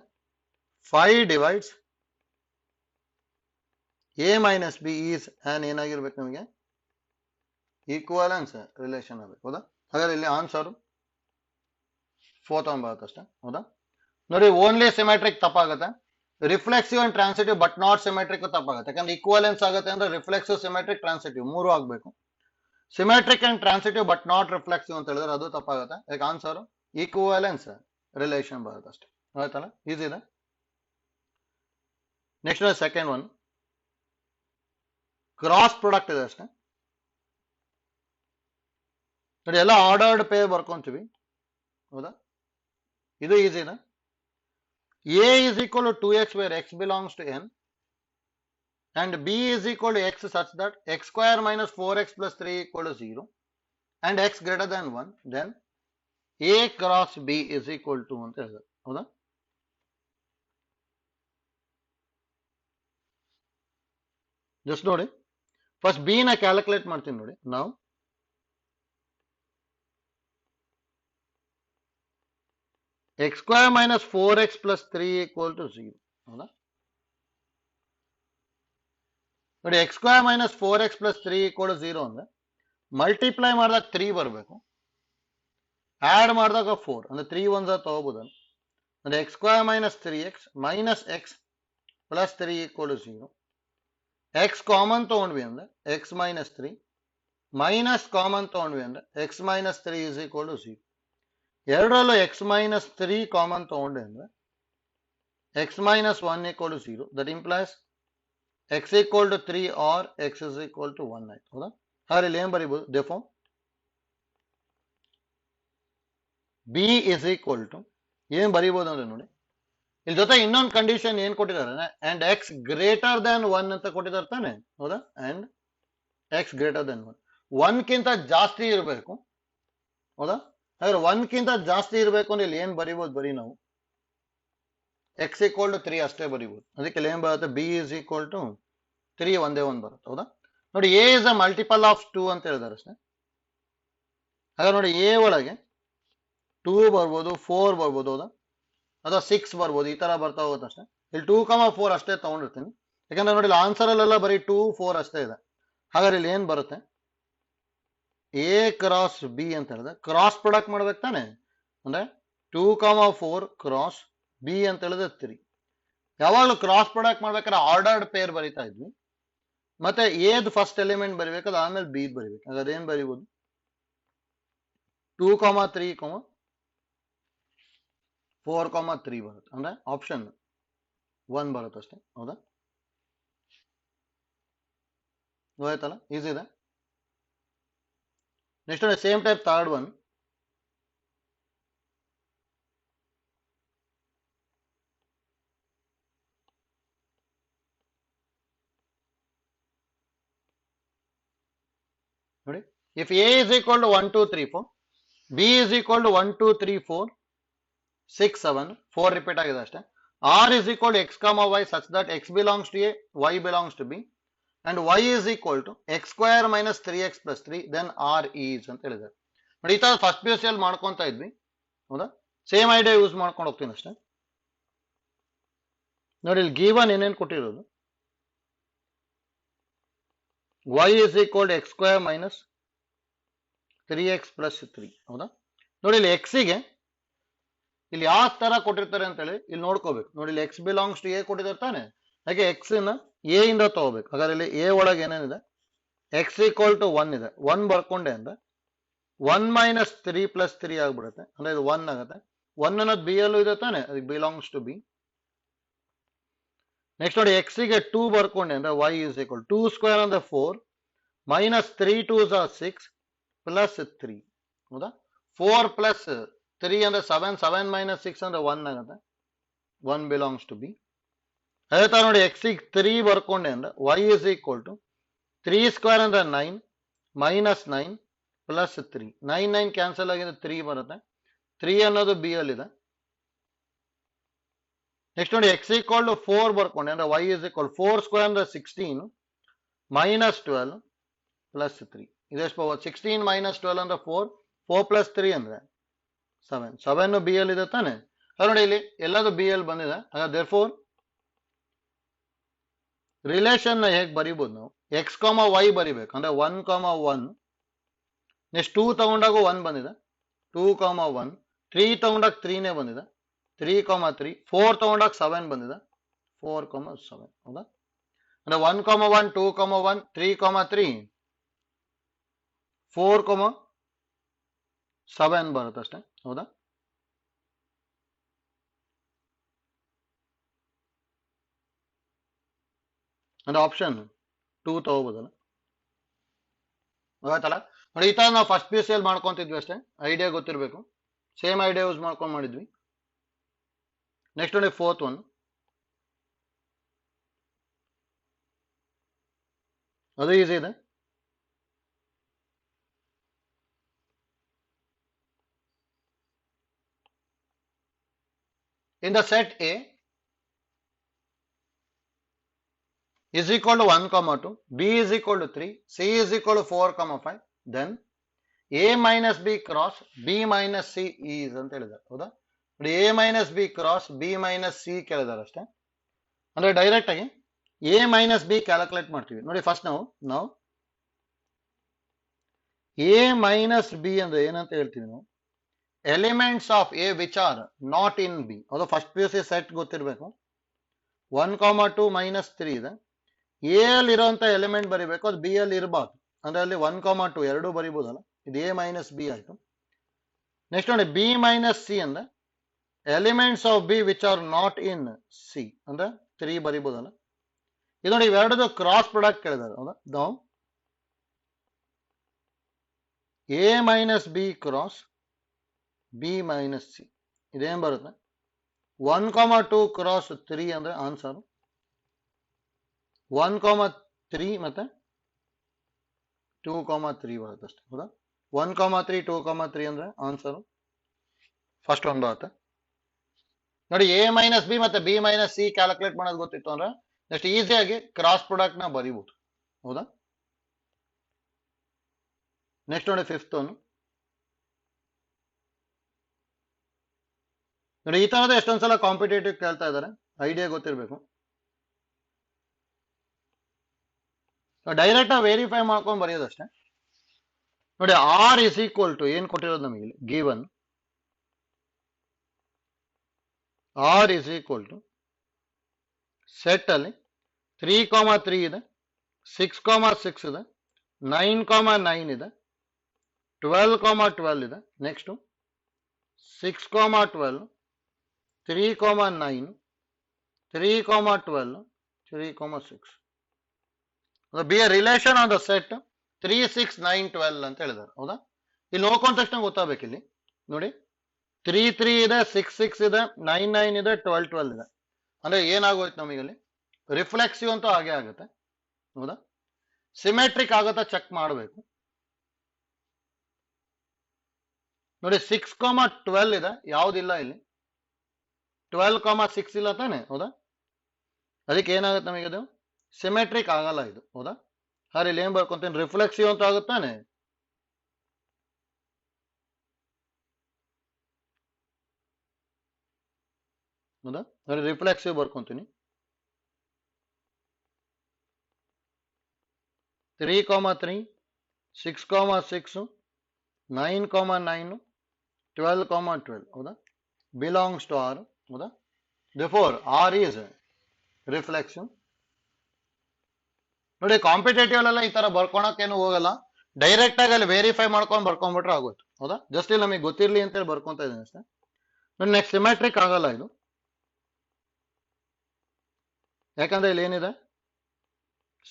5 divides a minus b is an ಏನಾಗಿರ್ಬೇಕು ನಮಗೆ, ಈಕ್ವಾಲೆನ್ಸ್ ರಿಲೇಷನ್ ಆಗಬೇಕು. ಹೌದಾ, ಹಾಗಾದ್ರೆ ಇಲ್ಲಿ ಆನ್ಸರ್ 4 ತಗೊಂಡ್ಬರುತ್ತೆ ಅಷ್ಟೇ. ಹೌದಾ, ನೋಡಿ ಓನ್ಲಿ ಸಿಮೆಟ್ರಿಕ್ ತಪ್ಪಾಗುತ್ತೆ, reflexive and transitive but not symmetric ತಪ್ಪಾಗುತ್ತೆ. ಯಾಕಂದ್ರೆ ಈಕ್ವಾಲೆನ್ಸ್ ಆಗುತ್ತೆ ಅಂದ್ರೆ ರಿಫ್ಲೆಕ್ಸಿವ್, ಸಿಮೆಟ್ರಿಕ್, ಟ್ರಾನ್ಸಿಟಿವ್ ಮೂರು ಆಗಬೇಕು. Symmetric and transitive but not reflexive ಅಂತ ಹೇಳಿದ್ರೆ ಅದು ತಪ್ಪಾಗುತ್ತೆ. ಯಾಕೆ ಆನ್ಸರ್ ಈಕ್ವಾಲೆನ್ಸ್ ರಿಲೇಷನ್ ಬರುತ್ತೆ ಅಷ್ಟೇ. ಆಯ್ತಲ್ಲ, ಈಸಿ ಇದೆ. Next second one, cross product ಇದೆ ಅಷ್ಟೇ. ನೋಡಿ, ಎಲ್ಲ ಆರ್ಡರ್ಡ್ ಪೇರ್ ಬರ್ಕೊಂತೀವಿ. ಹೌದಾ, ಇದು ಈಸಿನ. a is equal to 2x where x belongs to n and b is equal to x such that x square minus 4x plus 3 equal to 0 and x greater than 1, then a cross b is equal to ಅಂತ ಹೇಳಿದ್ರು. ಹೌದಾ, just ನೋಡಿ, first b ನ calculate ಮಾಡ್ತೀನಿ ನೋಡಿ. ನಾವು x square minus 4x plus 3 equal to 0. ಹೌದಾ, ನೋಡಿ x square minus 4x plus 3 equal to 0 ಅಂದ್ರೆ ಮಲ್ಟಿಪ್ಲೈ ಮಾಡಿದಾಗ 3 ಬರಬೇಕು, ಆಡ್ ಮಾಡಿದಾಗ 4 ಅಂದ್ರೆ 3 1 ತಗೋಬಹುದು. ಅಂದ್ರೆ x square minus 3x minus x plus 3 equal to 0. x common ತಗೊಂಡ್ವಿ ಅಂದ್ರೆ x minus 3 ಮೈನಸ್ ಕಾಮನ್ ತಗೊಂಡ್ವಿ ಅಂದ್ರೆ x minus 3 is equal to 0. ಎರಡರಲ್ಲೂ x minus 3 ಕಾಮನ್ ತಗೊಂಡೆ ಅಂದ್ರೆ x minus 1 equal to 0. That implies x equal to 3 or x is equal to 1 ಆಯ್ತು. ಹೌದಾ, ಹಾಗಾದ್ರೆ ಇಲ್ಲಿ ಏನ್ ಬರೀಬಹುದು, therefore b is equal to ಏನ್ ಬರೀಬಹುದು ಅಂದ್ರೆ ನೋಡಿ, ಇಲ್ಲಿ ಜೊತೆ ಇನ್ನೊಂದು ಕಂಡೀಷನ್ ಏನ್ ಕೊಟ್ಟಿದ್ದಾರೆ, ಅಂಡ್ x ಗ್ರೇಟರ್ ದನ್ 1 ಅಂತ ಕೊಟ್ಟಿದ್ದಾರೆ ತಾನೆ. ಹೌದಾ, ಅಂಡ್ x ಗ್ರೇಟರ್ ದನ್ 1, 1 ಕಿಂತ ಜಾಸ್ತಿ ಇರಬೇಕು. ಹೌದಾ, ಹಾಗಾದ್ರೆ 1 ಕಿಂತ ಜಾಸ್ತಿ ಇರಬೇಕು ಅಂದ್ರೆ ಇಲ್ಲಿ ಏನ್ ಬರೀಬಹುದು, ಬರೀ ನಾವು x equal to 3 ಅಷ್ಟೇ ಬರೀಬಹುದು. ಅದಕ್ಕೆ ಏನ್ ಬರುತ್ತೆ, b is equal to 3 ಒಂದೇ ಒಂದು ಬರುತ್ತೆ. ಹೌದಾ, ನೋಡಿ a is a multiple of 2 ಅಂತ ಹೇಳಿದಾರೆ ಅಷ್ಟೇ. ಹಾಗಾದ್ರೆ ನೋಡಿ a ಒಳಗೆ 2 ಬರ್ಬೋದು, 4 ಬರ್ಬೋದು. ಹೌದಾ, ಅಥವಾ 6 ಬರ್ಬೋದು, ಈ ತರ ಬರ್ತಾ ಹೋಗುತ್ತೆ ಅಷ್ಟೇ. ಇಲ್ಲಿ 2,4 ಅಷ್ಟೇ ತಗೊಂಡಿರ್ತೀನಿ, ಯಾಕಂದ್ರೆ ನೋಡಿ ಆನ್ಸರ್ ಅಲ್ಲೆಲ್ಲ ಬರೀ 2 4 ಅಷ್ಟೇ ಇದೆ. ಹಾಗಾದ್ರೆ ಇಲ್ಲಿ ಏನ್ ಬರುತ್ತೆ, a ಕ್ರಾಸ್ b ಅಂತ ಹೇಳಿದ್ರೆ ಕ್ರಾಸ್ ಪ್ರಾಡಕ್ಟ್ ಮಾಡ್ಬೇಕು ತಾನೆ. ಅಂದ್ರೆ 2,4 ಕ್ರಾಸ್ b ಅಂತ ಹೇಳಿದ್ರೆ 3. ಯಾವಾಗಲೂ ಕ್ರಾಸ್ ಪ್ರಾಡಕ್ಟ್ ಮಾಡ್ಬೇಕಾದ್ರೆ ಆರ್ಡರ್ಡ್ ಪೇರ್ ಬರಿತಾ ಇದ್ವಿ, ಮತ್ತೆ ಎದ್ ಫಸ್ಟ್ ಎಲಿಮೆಂಟ್ ಬರಿಬೇಕು, ಅದಾದ್ಮೇಲೆ ಬಿ ಬರಿಬೇಕು. ಹಾಗಾದ್ರೆ ಏನ್ ಬರಿಬಹುದು, 2,3, 4,3 ಬರುತ್ತೆ. ಅಂದ್ರೆ ಆಪ್ಷನ್ 1 ಬರುತ್ತೆ ಅಷ್ಟೇ. ಹೌದಾ, ಗೊತ್ತಾಯ್ತಲ್ಲ, ಈಸಿ ಇದೆ. Next same type third one, ನೋಡಿ, if a is equal to 1 2 3 4, b is equal to 1 2 3 4 6 7, 4 repeat ಆಗಿದೆ ಅಷ್ಟೇ. r is equal to x comma y such that x belongs to a, y belongs to b and y is equal to x square minus 3x plus 3 then r is ಅಂತ ಹೇಳಿದ್ದಾರೆ. ನೋಡಿ, ಈ ತರ first P U C ಅಲ್ಲಿ ಮಾಡ್ಕೊಂತ ಇದ್ವಿ. ಹೌದಾ, same idea use ಮಾಡ್ಕೊಂಡು ಹೋಗ್ತೀನಿ ಅಷ್ಟೇ. ನೋಡಿ, ಇಲ್ಲಿ ಗಿವನ್ ಏನೇನು ಕೊಟ್ಟಿರೋದು y is equal to x square minus 3x plus 3 ಹೌದಾ. ನೋಡಿ ಇಲ್ಲಿ x ಗೆ ಇಲ್ಲಿ ಯಾವ ತರ ಕೊಟ್ಟಿರ್ತಾರೆ ಅಂತ ಹೇಳಿ ಇಲ್ಲಿ ನೋಡ್ಕೋಬೇಕು. ನೋಡಿ ಇಲ್ಲಿ x ಬಿಲಾಂಗ್ಸ್ ಟು a ಕೊಟ್ಟಿದ್ದಾರೆ ತಾನೆ, ಹಾಗೆ x ನ a ಇಂದ ತಗೋಬೇಕು. ಹಾಗಾದ್ರೆ ಇಲ್ಲಿ a ಒಳಗೆ ಏನೇನಿದೆ, x ಈಕ್ವಲ್ ಟು 1 ಇದೆ, 1 ಬರ್ಕೊಂಡೆ ಅಂದ್ರೆ 1 ಮೈನಸ್ 3 ಪ್ಲಸ್ 3 ಆಗ್ಬಿಡುತ್ತೆ, ಅಂದ್ರೆ ಇದು 1 ಆಗುತ್ತೆ. 1 ಅನ್ನೋದು ಬಿ ಅಲ್ಲೂ ಇದೆ ತಾನೆ, ಅದಕ್ಕೆ ಬಿಲಾಂಗ್ಸ್ ಟು ಬಿ. ನೆಕ್ಸ್ಟ್ ನೋಡಿ x ಗೆ 2 ಬರ್ಕೊಂಡೆ ಅಂದ್ರೆ y ಇಸ್ ಈಕ್ವಲ್ 2 ಸ್ಕ್ವೇರ್ ಅಂದ್ರೆ 4 ಮೈನಸ್ 3 2s are 6 ಪ್ಲಸ್ 3 ಹೌದಾ. 4 ಪ್ಲಸ್ 3 ಅಂದ್ರೆ 7, 7 ಮೈನಸ್ 6 ಅಂದ್ರೆ 1 ಆಗುತ್ತೆ, 1 ಬಿಲಾಂಗ್ಸ್ ಟು ಬಿ. ಅದೇ ತರ ನೋಡಿ x ಗೆ 3 ಬರ್ಕೊಂಡೆ ಅಂದ್ರೆ y is equal to 3 square ಅಂದ್ರೆ 9 ಮೈನಸ್ 9 ಪ್ಲಸ್ 3, 9 9 ಕ್ಯಾನ್ಸಲ್ ಆಗಿದೆ, 3 ಬರುತ್ತೆ. 3 ಅನ್ನೋದು ಬಿ ಅಲ್ಲಿದೆ. ನೆಕ್ಸ್ಟ್ ನೋಡಿ x ಈಕ್ವಲ್ ಟು 4 ಬರ್ಕೊಂಡೆ ಅಂದ್ರೆ y ಇಸ್ ಈಕ್ವಲ್ 4 ಸ್ಕ್ವೇರ್ ಅಂದ್ರೆ 16 ಮೈನಸ್ 12 ಪ್ಲಸ್ 3. ಇದೆಷ್ಟು ಪವರ್, 16 ಮೈನಸ್ 12 ಅಂದ್ರೆ 4, 4 ಪ್ಲಸ್ 3 ಅಂದ್ರೆ 7, 7 ಬಿ ಅಲ್ಲಿ ಇದೆ ತಾನೆ. ಅದು ನೋಡಿ ಇಲ್ಲಿ ಎಲ್ಲದು ಬಿ ಅಲ್ಲಿ ಬಂದಿದೆ. ಹಾಗಾದ್ರೆ ದೇರ್ಫೋರ್ ರಿಲೇಷನ್ ನ ಹೇಗೆ ಬರಿಬಹುದು ನಾವು, ಎಕ್ಸ್ ಕಾಮ ವೈ ಬರಿಬೇಕು ಅಂದ್ರೆ 1 ಕಾಮ 1, ನೆಕ್ಸ್ಟ್ 2 ತಗೊಂಡಾಗ 1 ಬಂದಿದೆ, 2 ಕಾಮ 1, 3 ತಗೊಂಡಾಗ 3ನೇ ಬಂದಿದೆ, 3 ಕಾಮ 3, 4 ತಗೊಂಡಾಗ 7 ಬಂದಿದೆ, 4 ಕಾಮ 7 ಹೌದಾ. ಅಂದ್ರೆ 1 ಕಾಮ 1, 2 ಕಾಮ 1, 3 ಕಾಮ 3, 4 ಕಾಮ 7 ಬರುತ್ತೆ ಅಷ್ಟೇ ಹೌದಾ. ಅಂದ್ರೆ ಆಪ್ಷನ್ 2 ತಗೋಬೋದಲ್ಲ, ಗೊತ್ತಾಯ್ತಲ್ಲ. ನೋಡಿ ಈ ತರ ನಾವು ಫಸ್ಟ್ ಪಿ ಯು ಸಿ ಅಲ್ಲಿ ಮಾಡ್ಕೊಂತಿದ್ವಿ ಅಷ್ಟೇ, ಐಡಿಯಾ ಗೊತ್ತಿರಬೇಕು. ಸೇಮ್ ಐಡಿಯಾ ಯೂಸ್ ಮಾಡ್ಕೊಂಡು ಮಾಡಿದ್ವಿ. ನೆಕ್ಸ್ಟ್ ನೋಡಿ ಫೋರ್ತ್ ಒನ್, ಅದು ಈಸಿ ಇದೆ. In the set A is equal to 1 comma 2, B is equal to 3, C is equal to 4 comma 5, then A minus B cross B minus C is ಅಂತ ಹೇಳಿದ್ದಾರೆ ಹೌದಾ. ನೋಡಿ A minus B cross B minus C ಕೇಳಿದ್ದಾರೆ ಅಷ್ಟೇ. ಅಂದ್ರೆ direct ಆಗಿ A minus B calculate ಮಾಡ್ತೀವಿ. ನೋಡಿ ಫಸ್ಟ್ ನಾವು A minus B ಅಂದ್ರೆ ಏನಂತ ಹೇಳ್ತೀವಿ ನಾವು, elements of A which are not in B. ಅದು first P U C set ಗೊತ್ತಿರಬೇಕು. 1 ಕಾಮ 2 ಮೈನಸ್ 3 ಇದೆ, ಎ ಅಲ್ಲಿ ಇರುವಂತ ಎಲಿಮೆಂಟ್ ಬರಿಬೇಕು, ಅದು ಬಿ ಅಲ್ಲಿ ಇರಬಾರ್ದು. ಅಂದ್ರೆ ಅಲ್ಲಿ 1 ಕಾಮ 2 ಎರಡೂ ಬರಿಬೋದಲ್ಲ, ಇದು ಎ ಮೈನಸ್ ಬಿ ಆಯ್ತು. ನೆಕ್ಸ್ಟ್ ನೋಡಿ ಬಿ ಮೈನಸ್ ಸಿ ಅಂದ್ರೆ elements of B which are not in C ಅಂದ್ರೆ 3 ಬರಿಬೋದಲ್ಲ. ಇದು ನೋಡಿ ಇವೆರಡದು ಕ್ರಾಸ್ ಪ್ರಾಡಕ್ಟ್ ಕೇಳಿದಾರೆ ಹೌದಾ. ನಾವು A minus B cross B minus C ಇದೇನ್ ಬರುತ್ತೆ, 1 ಕಾಮ 2 ಕ್ರಾಸ್ 3 ಅಂದ್ರೆ ಆನ್ಸರ್ 1 ಕಾಮ 3 ಮತ್ತೆ 2 ಕಾಮ 3 ಬರುತ್ತೆ ಅಷ್ಟೇ ಹೌದಾ. 1 ಕಾಮ 3 2 ಕಾಮ 3 ಅಂದ್ರೆ ಆನ್ಸರ್ ಫಸ್ಟ್ ಒಂದು ಬರುತ್ತೆ. ನೋಡಿ ಎ ಮೈನಸ್ ಬಿ ಮತ್ತೆ ಬಿ ಮೈನಸ್ ಸಿ ಕ್ಯಾಲ್ಕುಲೇಟ್ ಮಾಡೋದು ಗೊತ್ತಿತ್ತು ಅಂದ್ರೆ ನೆಕ್ಸ್ಟ್ ಈಸಿಯಾಗಿ ಕ್ರಾಸ್ ಪ್ರಾಡಕ್ಟ್ ನ ಬರೀಬಹುದು ಹೌದಾ. ನೆಕ್ಸ್ಟ್ ನೋಡಿ ಫಿಫ್ತ್ ಒನ್, ನೋಡಿ ಈ ತರದ ಎಷ್ಟೊಂದ್ಸಲ ಕಾಂಪಿಟೇಟಿವ್ ಕೇಳ್ತಾ ಇದ್ದಾರೆ, ಐಡಿಯಾ ಗೊತ್ತಿರಬೇಕು. ಡೈರೆಕ್ಟ್ ವೆರಿಫೈ ಮಾಡ್ಕೊಂಡು ಬರೆಯೋದಷ್ಟೇ. ನೋಡಿ ಆರ್ ಇಸ್ ಈಕ್ವಲ್ ಟು ಏನ್ ಕೊಟ್ಟಿರೋದು ನಮಗೆ given, R is equal to set ಅಲ್ಲಿ 3 ಕಾಮ 3 ಇದೆ, 6 ಕಾಮ 6 ಇದೆ, 9 ಕಾಮ 9 ಇದೆ, 12 ಕಾಮ 12 ಇದೆ, ನೆಕ್ಸ್ಟ್ 6 ಕಾಮ 12, 3 ಕಾಮ 9, 3 ಕಾಮ 12, 3 ಕಾಮ 6. B A relation on the set 3 6 9 12 ಅಂತ ಹೇಳಿದ್ದಾರೆ ಹೌದಾ. ಇಲ್ಲಿ ನೋಡ್ಕೊಂಡ ತಕ್ಷಣ ಗೊತ್ತಾಗಬೇಕು. ಇಲ್ಲಿ ನೋಡಿ 3 3 ಇದೆ, 6 6 ಇದೆ, 9 9 ಇದೆ, 12 12 ಇದೆ. ಅಂದ್ರೆ ಏನಾಗೋಯ್ತು ನಮಗೆ ಅಲ್ಲಿ ರಿಫ್ಲೆಕ್ಸಿವ್ ಅಂತೂ ಹಾಗೆ ಆಗುತ್ತೆ ಹೌದಾ. ಸಿಮೆಟ್ರಿಕ್ ಆಗುತ್ತಾ ಚೆಕ್ ಮಾಡಬೇಕು. ನೋಡಿ 6 ಕಾಮ 12 ಇದೆ, ಯಾವ್ದಿಲ್ಲ ಇಲ್ಲಿ, 12 ಕಾಮ 6 ಇಲ್ಲ ತಾನೆ ಹೌದಾ. ಅದಕ್ಕೆ ಏನಾಗುತ್ತೆ ನಮಗೆ ಅದು ಸಿಮೆಟ್ರಿಕ್ ಆಗಲ್ಲ ಇದು ಹೌದಾ. ಹಾಗೆ ಇಲ್ಲಿ ಏನ್ ಬರ್ಕೊಂತೀನಿ, ರಿಫ್ಲೆಕ್ಸಿವ್ ಅಂತ ಆಗುತ್ತಾನೆ. ಹೌದಾ, ರಿಫ್ಲೆಕ್ಸಿವ್ ಬರ್ಕೊಂತೀನಿ. 3,3, 6,6, 9,9, 12,12 ಹೌದಾ ಬಿಲಾಂಗ್ಸ್ ಟು ಆರ್ ಹೌದಾ therefore R is reflection. ನೋಡಿ ಕಾಂಪಿಟೇಟಿವ್ ಅಲ್ಲೆಲ್ಲ ಈ ತರ ಬರ್ಕೊಳಕ್ಕೇನು ಹೋಗಲ್ಲ, ಡೈರೆಕ್ಟ್ ಆಗಿ ಅಲ್ಲಿ ವೆರಿಫೈ ಮಾಡ್ಕೊಂಡು ಬರ್ಕೊಂಡ್ಬಿಟ್ರೆ ಆಗೋಯ್ತು ಹೌದಾ. ಜಸ್ಟ್ ಇಲ್ಲಿ ನಮಗೆ ಗೊತ್ತಿರ್ಲಿ ಅಂತೇಳಿ ಬರ್ಕೊಂತ ಇದ್ದೀನಿ ಅಷ್ಟೇ. ನೋಡಿ ನೆಕ್ಸ್ಟ್ ಸಿಮೆಟ್ರಿಕ್ ಆಗಲ್ಲ ಇದು, ಯಾಕಂದ್ರೆ ಇಲ್ಲಿ ಏನಿದೆ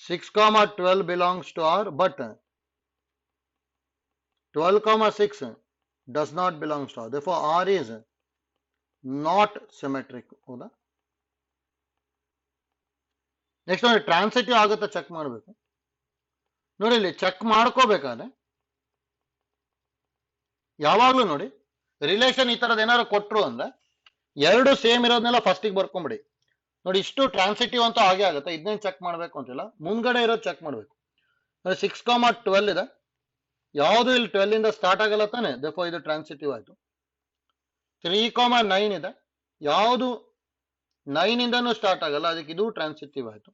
6,12 belongs to R but 12,6 does not belongs to R. Therefore R is not symmetric ಹೌದಾ. ನೆಕ್ಸ್ಟ್ ನೋಡಿ ಟ್ರಾನ್ಸಿಟಿವ್ ಆಗುತ್ತಾ ಚೆಕ್ ಮಾಡಬೇಕು. ನೋಡಿ ಇಲ್ಲಿ ಚೆಕ್ ಮಾಡ್ಕೋಬೇಕಾದ್ರೆ ಯಾವಾಗ್ಲೂ ನೋಡಿ ರಿಲೇಷನ್ ಈ ತರದ್ ಏನಾದ್ರು ಕೊಟ್ರು ಅಂದ್ರೆ ಎರಡು ಸೇಮ್ ಇರೋದನ್ನೆಲ್ಲ ಫಸ್ಟಿಗೆ ಬರ್ಕೊಂಬಿಡಿ. ನೋಡಿ ಇಷ್ಟು ಟ್ರಾನ್ಸಿಟಿವ್ ಅಂತ ಹಾಗೆ ಆಗುತ್ತೆ, ಇದನ್ನೇನು ಚೆಕ್ ಮಾಡ್ಬೇಕು ಅಂತಿಲ್ಲ, ಮುಂದ್ಗಡೆ ಇರೋದು ಚೆಕ್ ಮಾಡ್ಬೇಕು. ನೋಡಿ 6,12 ಇದೆ, ಯಾವುದು ಇಲ್ಲಿ 12 ಇಂದ ಸ್ಟಾರ್ಟ್ ಆಗಲ್ಲ ತಾನೆ, therefore ಇದು ಟ್ರಾನ್ಸಿಟಿವ್ ಆಯ್ತು. 3,9 ಇದೆ, ಯಾವುದು 9 ಇಂದನೂ ಸ್ಟಾರ್ಟ್ ಆಗಲ್ಲ, ಅದಕ್ಕೆ ಇದು ಟ್ರಾನ್ಸಿಟಿವ್ ಆಯ್ತು.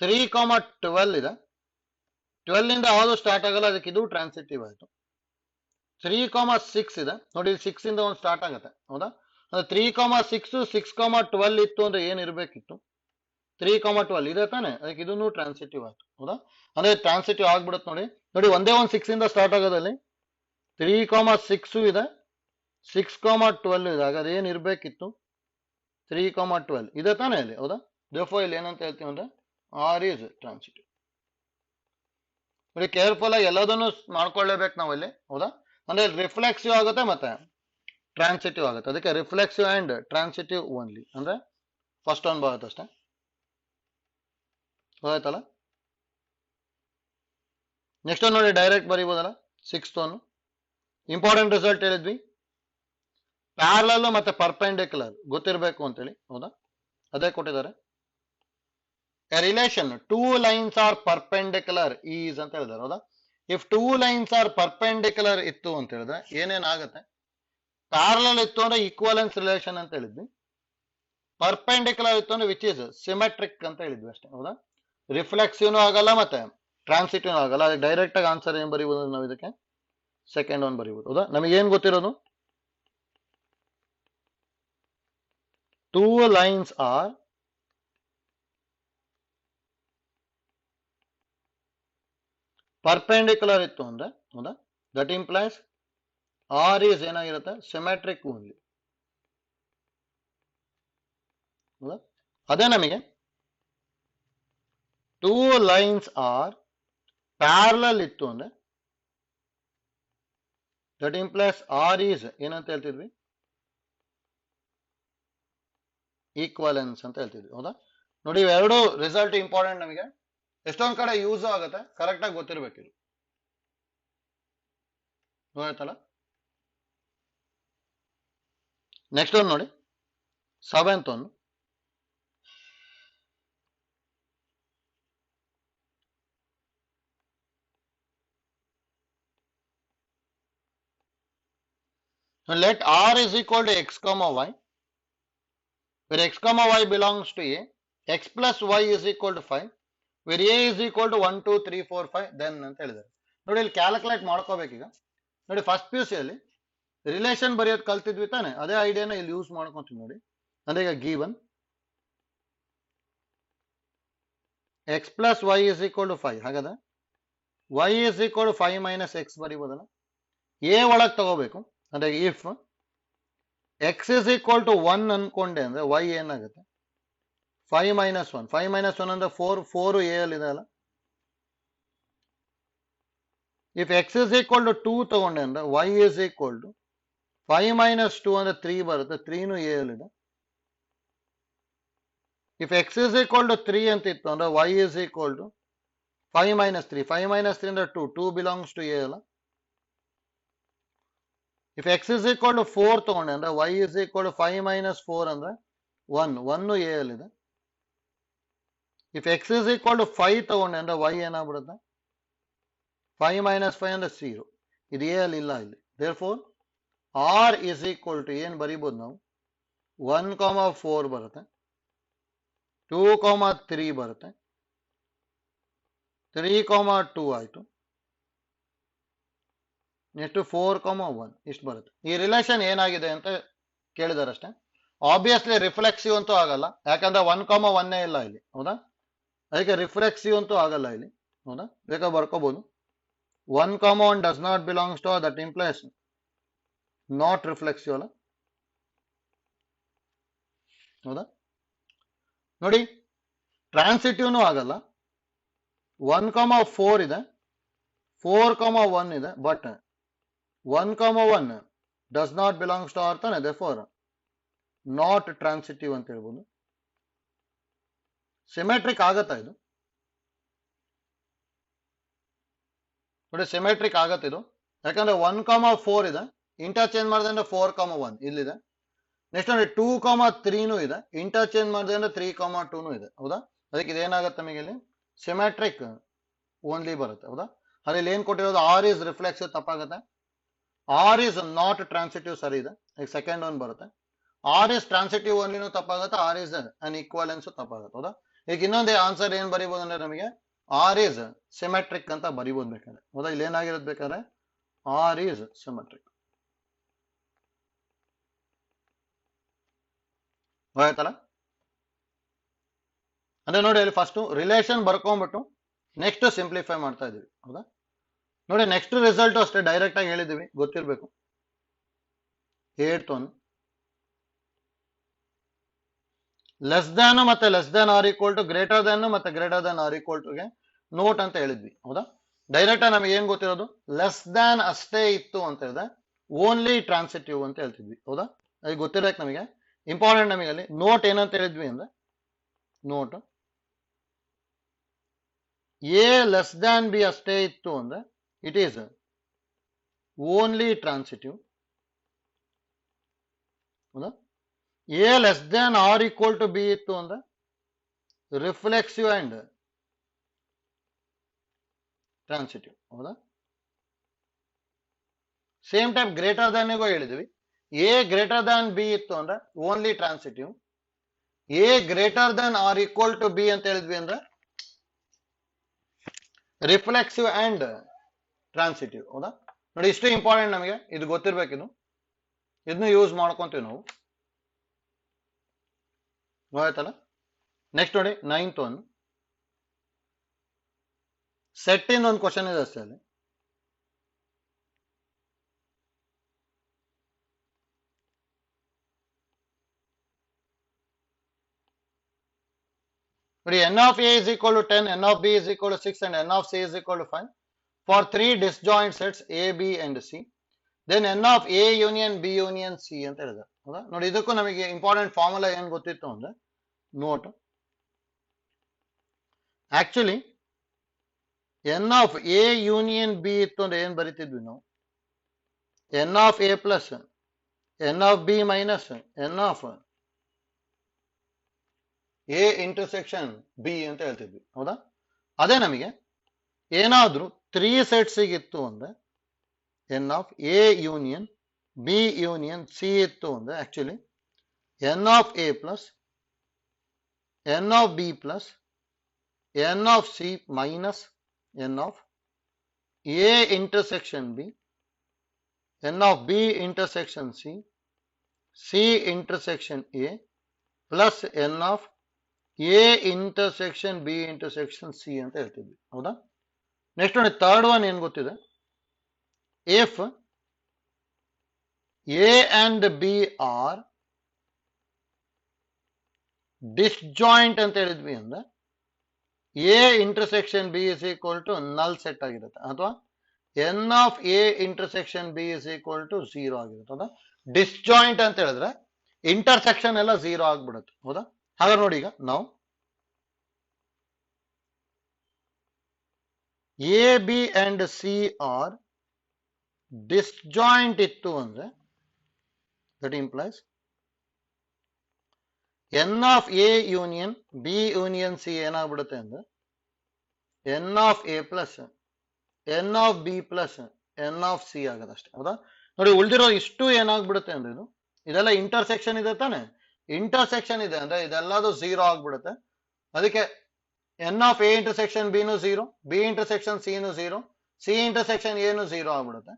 3,12 ಇದೆ, 12 ಇಂದ ಯಾವುದು ಸ್ಟಾರ್ಟ್ ಆಗಲ್ಲ, ಅದಕ್ಕೆ ಇದು ಟ್ರಾನ್ಸಿಟಿವ್ ಆಯ್ತು. 3,6 ಇದೆ, ನೋಡಿ 6 ಇಂದ ಒಂದು ಸ್ಟಾರ್ಟ್ ಆಗುತ್ತೆ ಹೌದಾ. 3,6, 6,12 ಇತ್ತು ಅಂದ್ರೆ ಏನಿರ್ಬೇಕಿತ್ತು 3,12 ಇದೆ ತಾನೆ, ಅದಕ್ಕೆ ಇದನ್ನು ಟ್ರಾನ್ಸಿಟಿವ್ ಆಯ್ತು ಹೌದಾ. ಅಂದ್ರೆ ಟ್ರಾನ್ಸಿಟಿವ್ ಆಗ್ಬಿಡುತ್ತೆ ನೋಡಿ. ನೋಡಿ ಒಂದೇ ಒಂದು 6 ಇಂದ ಸ್ಟಾರ್ಟ್ ಆಗೋದಲ್ಲಿ 3,6 ಇದೆ, 6,12 ಇದೆ, ಹಾಗಾದ್ರೆ ಏನಿರ್ಬೇಕಿತ್ತು 3,12 ಇದೆ ತಾನೆ ಇಲ್ಲಿ ಹೌದಾ. therefore ಇಲ್ಲಿ ಏನಂತ ಹೇಳ್ತೀವಿ ಅಂದ್ರೆ R is transitive. ನೋಡಿ ಕೇರ್ಫುಲ್ ಆಗಿ ಎಲ್ಲದನ್ನು ಮಾಡ್ಕೊಳ್ಳೇಬೇಕು ನಾವು ಇಲ್ಲಿ ಹೌದಾ. ಅಂದ್ರೆ ರಿಫ್ಲೆಕ್ಸಿವ್ ಆಗುತ್ತೆ ಮತ್ತೆ ಟ್ರಾನ್ಸಿಟಿವ್ ಆಗುತ್ತೆ, ಅದಕ್ಕೆ ರಿಫ್ಲೆಕ್ಸಿವ್ ಅಂಡ್ ಟ್ರಾನ್ಸಿಟಿವ್ ಓನ್ಲಿ ಅಂದ್ರೆ ಫಸ್ಟ್ ಒನ್ ಬರುತ್ತೆ ಅಷ್ಟೇ. ಹೋಯ್ತಲ್ಲ. ನೆಕ್ಸ್ಟ್ ನೋಡಿ ಡೈರೆಕ್ಟ್ ಬರೀಬೋದಲ್ಲ. 6th ಒನ್ ಇಂಪಾರ್ಟೆಂಟ್ ರಿಸಲ್ಟ್ ಹೇಳಿದ್ವಿ, ಪ್ಯಾರಲಲ್ ಮತ್ತೆ ಪರ್ಪೆಂಡಿಕ್ಯುಲರ್ ಗೊತ್ತಿರಬೇಕು ಅಂತೇಳಿ ಹೌದಾ, ಅದೇ ಕೊಟ್ಟಿದ್ದಾರೆ. A relation two lines are perpendicular is ಅಂತ ಹೇಳಿದಾರೆ ಹೌದಾ. If two lines are perpendicular ಇತ್ತು ಅಂತ ಹೇಳಿದ್ರೆ ಏನೇನಾಗುತ್ತೆ, ಪ್ಯಾರಲಲ್ ಇತ್ತು ಅಂದ್ರೆ ಈಕ್ವಲೆನ್ಸ್ ರಿಲೇಷನ್ ಅಂತ ಹೇಳಿದ್ವಿ, ಪರ್ಪೆಂಡಿಕ್ಯುಲರ್ ಇತ್ತು ಅಂದ್ರೆ ವಿಚ್ ಇಸ್ ಸಿಮೆಟ್ರಿಕ್ ಅಂತ ಹೇಳಿದ್ವಿ ಅಷ್ಟೇ ಹೌದಾ. ರಿಫ್ಲೆಕ್ಸಿವ್ನು ಆಗಲ್ಲ ಮತ್ತೆ ಟ್ರಾನ್ಸಿಟಿವ್ ಆಗಲ್ಲ, ಅದಕ್ಕೆ ಡೈರೆಕ್ಟ್ ಆಗಿ ಆನ್ಸರ್ ಏನ್ ಬರೀಬಹುದು ನಾವು, ಇದಕ್ಕೆ ಸೆಕೆಂಡ್ ಒನ್ ಬರೀಬಹುದು ಹೌದಾ. ನಮಗೆ ಏನ್ ಗೊತ್ತಿರೋದು, ಟೂ ಲೈನ್ಸ್ ಆರ್ ಪರ್ಪೆಂಡಿಕ್ಯುಲರ್ ಇತ್ತು ಅಂದ್ರೆ ಹೌದಾ, ದಟ್ ಇಂಪ್ಲೈಸ್ ಆರ್ ಈಸ್ ಏನಾಗಿರುತ್ತೆ ಸಿಮೆಟ್ರಿಕ್ ಓನ್ಲಿ ಹೌದಾ. ಅದೇ ನಮಗೆ ಟೂ ಲೈನ್ಸ್ ಆರ್ ಪ್ಯಾರಲಲ್ ಇತ್ತು ಅಂದ್ರೆ ದಟ್ ಇಂಪ್ಲೈಸ್ ಆರ್ ಈಸ್ ಏನಂತ ಹೇಳ್ತಿದ್ವಿ ಈಕ್ವಲೆನ್ಸ್ ಅಂತ ಹೇಳ್ತಿದ್ವಿ ಹೌದಾ. ನೋಡಿ ಇವೆರಡು ರಿಸಲ್ಟ್ ಇಂಪಾರ್ಟೆಂಟ್ ನಮಗೆ, ಎಷ್ಟೊಂದ್ ಕಡೆ ಯೂಸ್ ಆಗುತ್ತೆ, ಕರೆಕ್ಟ್ ಆಗಿ ಗೊತ್ತಿರ್ಬೇಕಿಲ್ಲ ಗೊತ್ತಾಯ್ತಲ್ಲ. ನೆಕ್ಸ್ಟ್ ಒಂದು ನೋಡಿ 7th one. Let R is equal to x comma y, where x comma y belongs to A, x plus y is equal to 5, where A is equal to 1, 2, 3, 4, 5 then ಅಂತ ಹೇಳಿದ್ದಾರೆ. ನೋಡಿ ಇಲ್ಲಿ calculate ಮಾಡ್ಕೋಬೇಕೀಗ. ನೋಡಿ first P U C ಅಲ್ಲಿ relation ಬರೆಯೋದು ಕಲ್ತಿದ್ವಿ ತಾನೆ, ಅದೇ ಐಡಿಯಾನ ಇಲ್ಲಿ ಯೂಸ್ ಮಾಡ್ಕೊಂತೀವಿ ನೋಡಿ. ಅಂದ್ರೆ ಈಗ given x plus y is equal to 5, ಹಾಗಾದ್ರೆ y is equal to 5 minus x ಬರೀಬೋದಲ್ಲ. A ಒಳಗೆ ತಗೋಬೇಕು, ಅಂದ್ರೆ if x is equal to 1 ಅನ್ಕೊಂಡೆ ಅಂದ್ರೆ y ಏನಾಗುತ್ತೆ 5 minus 1, 5 minus 1 ಅಂದ್ರೆ 4, 4 a ಅಲ್ಲಿ ಇದೆ ಅಲ್ಲ. If x is equal to 2 ತಗೊಂಡೆ ಅಂದ್ರೆ y is equal to 5 minus 2 ಅಂದ್ರೆ 3 ಬರುತ್ತೆ, 3 a ಅಲ್ಲಿ ಇದೆ. If x is equal to 3 ಅಂತ ಇತ್ತು ಅಂದ್ರೆ y is equal to 5 minus 3, 5 minus 3 ಅಂದ್ರೆ 2, 2 belongs to a ಅಲ್ಲ. If x is equal to 4 ತಗೊಂಡೆ ಅಂದ್ರೆ y is equal to 5 minus 4 ಅಂದ್ರೆ 1, 1 a ಅಲ್ಲಿದೆ. If x is equal to 5 ತಗೊಂಡೆ ಅಂದ್ರೆ y ಏನಾಗ್ಬಿಡುತ್ತೆ 5 minus 5 ಅಂದ್ರೆ 0, ಇದು a ಅಲ್ಲಿ ಇಲ್ಲ ಇಲ್ಲಿ. therefore r is equal to ಏನ್ ಬರೀಬಹುದು ನಾವು 1, 4 ಬರುತ್ತೆ, 2, 3 ಬರುತ್ತೆ, 3,2 ಆಯ್ತು. ನೆಕ್ಸ್ಟ್ 4,1 ಇಷ್ಟು ಬರುತ್ತೆ. ಈ ರಿಲೇಷನ್ ಏನಾಗಿದೆ ಅಂತ ಕೇಳಿದಾರೆ ಅಷ್ಟೇ. ಆಬ್ವಿಯಸ್ಲಿ ರಿಫ್ಲೆಕ್ಸಿವ್ ಅಂತೂ ಆಗಲ್ಲ, ಯಾಕಂದ್ರೆ 1,1 ಇಲ್ಲ ಇಲ್ಲಿ, ಹೌದಾ? ಅದಕ್ಕೆ ರಿಫ್ಲೆಕ್ಸಿವ್ ಅಂತೂ ಆಗಲ್ಲ ಇಲ್ಲಿ, ಹೌದಾ? ಬೇಕಾದ್ರೆ ಬರ್ಕೋಬಹುದು. 1,1 does not belongs to that implies not reflexive ಅಲ್ಲ, ಹೌದಾ? ನೋಡಿ, ಟ್ರಾನ್ಸಿಟಿವ್ನು ಆಗಲ್ಲ. 1,4 ಇದೆ, 4,1 ಇದೆ, but 1,1 does not belongs to R ತಾನೆ, therefore ನಾಟ್ ಟ್ರಾನ್ಸಿಟಿವ್ ಅಂತ ಹೇಳ್ಬೋದು. ಸಿಮೆಟ್ರಿಕ್ ಆಗತ್ತಾ ಇದು? ನೋಡಿ, ಸಿಮೆಟ್ರಿಕ್ ಆಗತ್ತೆ ಇದು, ಯಾಕಂದ್ರೆ 1,4 ಇದೆ, ಇಂಟರ್ಚೇಂಜ್ ಮಾಡಿದ್ರೆ 4,1 ಇಲ್ಲಿದೆ. ನೆಕ್ಸ್ಟ್ ನೋಡಿ 2,3 ಇದೆ, ಇಂಟರ್ಚೇಂಜ್ ಮಾಡಿದ್ರೆ 3,2 ಇದೆ, ಹೌದಾ? ಅದಕ್ಕೆ ಇದೇನಾಗತ್ತೆ ನಮಗೆ ಇಲ್ಲಿ ಸಿಮೆಟ್ರಿಕ್ ಓನ್ಲಿ ಬರುತ್ತೆ, ಹೌದಾ? ಅದ್ರಲ್ಲಿ ಏನ್ ಕೊಟ್ಟಿರೋದು ಆರ್ ಇಸ್ ರಿಫ್ಲೆಕ್ಸಿವ್ ತಪ್ಪಾಗುತ್ತೆ, ಆರ್ ಇಸ್ ನಾಟ್ ಟ್ರಾನ್ಸಿಟಿವ್ ಸರಿ ಇದೆ, ಈಗ ಸೆಕೆಂಡ್ ಒನ್ ಬರುತ್ತೆ. ಆರ್ ಇಸ್ ಟ್ರಾನ್ಸಿಟಿವ್ ಓನ್ಲಿನೂ ತಪ್ಪಾಗುತ್ತೆ, ಆರ್ ಇಸ್ ಅನ್ ಈಕ್ವಲೆನ್ಸ್ ತಪ್ಪಾಗುತ್ತೆ, ಹೌದಾ? ಈಗ ಇನ್ನೊಂದೇ ಆನ್ಸರ್ ಏನ್ ಬರೀಬಹುದು ಅಂದ್ರೆ ನಮಗೆ ಆರ್ ಈಸ್ ಸಿಮೆಟ್ರಿಕ್ ಅಂತ ಬರೀಬಹುದು ಬೇಕಾದ್ರೆ, ಹೌದಾ? ಇಲ್ಲಿ ಏನಾಗಿರೋದು ಬೇಕಾದ್ರೆ ಆರ್ ಈಸ್ ಸಿಮೆಟ್ರಿಕ್. ಆಯ್ತಲ್ಲ? ಅಂದ್ರೆ ನೋಡಿ, ಅಲ್ಲಿ ಫಸ್ಟ್ ರಿಲೇಷನ್ ಬರ್ಕೊಂಡ್ಬಿಟ್ಟು ನೆಕ್ಸ್ಟ್ ಸಿಂಪ್ಲಿಫೈ ಮಾಡ್ತಾ ಇದೀವಿ, ಹೌದಾ? ನೋಡಿ, ನೆಕ್ಸ್ಟ್ ರಿಸಲ್ಟ್ ಅಷ್ಟೇ ಡೈರೆಕ್ಟ್ ಆಗಿ ಹೇಳಿದೀವಿ, ಗೊತ್ತಿರ್ಬೇಕು. 8th ಒನ್ ಲೆಸ್ ದ್ಯಾನ್ ಮತ್ತೆ less than or equal to greater than ಮತ್ತೆ ಗ್ರೇಟರ್ ದ್ಯಾನ್ ಆರ್ ಈಕ್ವಲ್ ಟುಗೆ ನೋಟ್ ಅಂತ ಹೇಳಿದ್ವಿ, ಹೌದಾ? ಡೈರೆಕ್ಟ್ ನಮಗೆ ಏನ್ ಗೊತ್ತಿರೋದು ಲೆಸ್ ದ್ಯಾನ್ ಅಷ್ಟೇ ಇತ್ತು ಅಂತ ಹೇಳಿದ್ರೆ ಓನ್ಲಿ ಟ್ರಾನ್ಸಿಟಿವ್ ಅಂತ ಹೇಳ್ತಿದ್ವಿ, ಹೌದಾ? ಅದು ಗೊತ್ತಿರಬೇಕು ನಮಗೆ. ಇಂಪಾರ್ಟೆಂಟ್ ನಮಗೆ ಅಲ್ಲಿ ನೋಟ್ ಏನಂತ ಹೇಳಿದ್ವಿ ಅಂದ್ರೆ, note A less than B ಅಷ್ಟೇ ಇತ್ತು ಅಂದ್ರೆ ಇಟ್ ಈಸ್ ಓನ್ಲಿ ಟ್ರಾನ್ಸಿಟಿವ್, ಹೌದಾ? A less than or equal to B ಇತ್ತು ಅಂದ್ರೆ ರಿಫ್ಲೆಕ್ಸಿವ್ ಅಂಡ್ ಟ್ರಾನ್ಸಿಟಿವ್, ಹೌದಾ? ಸೇಮ್ ಟೈಪ್ ಗ್ರೇಟರ್ ದ್ಯಾನ್ ಗೂ ಹೇಳಿದ್ವಿ, ಎ ಗ್ರೇಟರ್ ದ್ಯಾನ್ ಬಿ ಇತ್ತು ಅಂದ್ರೆ only transitive, A greater than or equal to B ಅಂತ ಹೇಳಿದ್ವಿ ಅಂದ್ರೆ ರಿಫ್ಲೆಕ್ಸಿವ್ ಅಂಡ್ ಟ್ರಾನ್ಸಿಟಿವ್, ಹೌದಾ? ನೋಡಿ, ಇಷ್ಟು ಇಂಪಾರ್ಟೆಂಟ್ ನಮಗೆ, ಇದು ಗೊತ್ತಿರ್ಬೇಕಿದು, ಇದನ್ನು ಯೂಸ್ ಮಾಡ್ಕೊಂತೀವಿ ನಾವು, ಆಯ್ತಲ್ಲ? ನೆಕ್ಸ್ಟ್ ನೋಡಿ 9th ಒನ್ ಸೆಟ್ ಇಂದ ಒಂದು ಕ್ವಶನ್ ಇದೆ ಅಷ್ಟೇ ಅಲ್ಲಿ. ನೋಡಿ, n of a is equal to 10, n of b is equal to 6 and n of c is equal to 5 for 3 disjoint sets a, b and c, then n of a union b union c ಅಂತ ಹೇಳಿದೆ, ಹೌದಾ? ನೋಡಿ, ಇದಕ್ಕೂ ನಮಗೆ important formula ಏನ್ ಗೊತ್ತಿತ್ತು ಅಂದ್ರೆ note, actually n of A union B ಇತ್ತು ಅಂದ್ರೆ ಏನ್ ಬರಿತಿದ್ವಿ ನಾವು, N of A plus n of B minus n of A intersection B ಅಂತ ಹೇಳ್ತಿದ್ವಿ, ಹೌದಾ? ಅದೇ ನಮಗೆ ಏನಾದ್ರೂ 3 ಸೆಟ್ಸ್ ಇತ್ತು ಅಂದ್ರೆ n of A union B union C ಇತ್ತು ಅಂದ್ರೆ actually n of A plus n of B plus n of C minus n of A intersection B, n of B intersection C, C intersection A plus n of A intersection B intersection C ಅಂತ ಹೇಳ್ತಿದ್ವಿ, ಹೌದಾ? Next ನೋಡಿ, third one ಏನ್ ಗೊತ್ತಿದೆ, if A and B are disjoint ಅಂತ ಹೇಳಿದ್ವಿ ಅಂದ್ರೆ A intersection B is equal to null set ಆಗಿರುತ್ತೆ, ಅಥವಾ n of A intersection B is equal to 0 ಆಗಿರುತ್ತೆ, ಹೌದಾ? ಡಿಸ್ಜಾಯಿಂಟ್ ಅಂತ ಹೇಳಿದ್ರೆ ಇಂಟರ್ಸೆಕ್ಷನ್ ಎಲ್ಲ 0 ಆಗ್ಬಿಡುತ್ತೆ, ಹೌದಾ? ಹಾಗಾದ್ರೆ ನೋಡಿ, ಈಗ ನಾವು A B and C are disjoint ಇತ್ತು ಅಂದ್ರೆ that implies n of A union B union C ಏನಾಗ್ಬಿಡುತ್ತೆ ಅಂದ್ರೆ n of A plus n of B plus n of C ಆಗೋದಷ್ಟೇ, ಹೌದಾ? ನೋಡಿ, ಉಳಿದಿರೋ ಇಷ್ಟು ಏನಾಗ್ಬಿಡುತ್ತೆ ಅಂದ್ರೆ ಇದೆಲ್ಲ ಇಂಟರ್ಸೆಕ್ಷನ್ ಇದೆ ತಾನೆ, ಇಂಟರ್ಸೆಕ್ಷನ್ ಇದೆ ಅಂದ್ರೆ ಇದೆಲ್ಲದು 0 ಆಗ್ಬಿಡುತ್ತೆ. ಅದಕ್ಕೆ n of A intersection B ನು 0, ಬಿ ಇಂಟರ್ಸೆಕ್ಷನ್ ಸಿ ನು 0, ಸಿ ಇಂಟರ್ಸೆಕ್ಷನ್ ಎ ನು 0 ಆಗ್ಬಿಡುತ್ತೆ.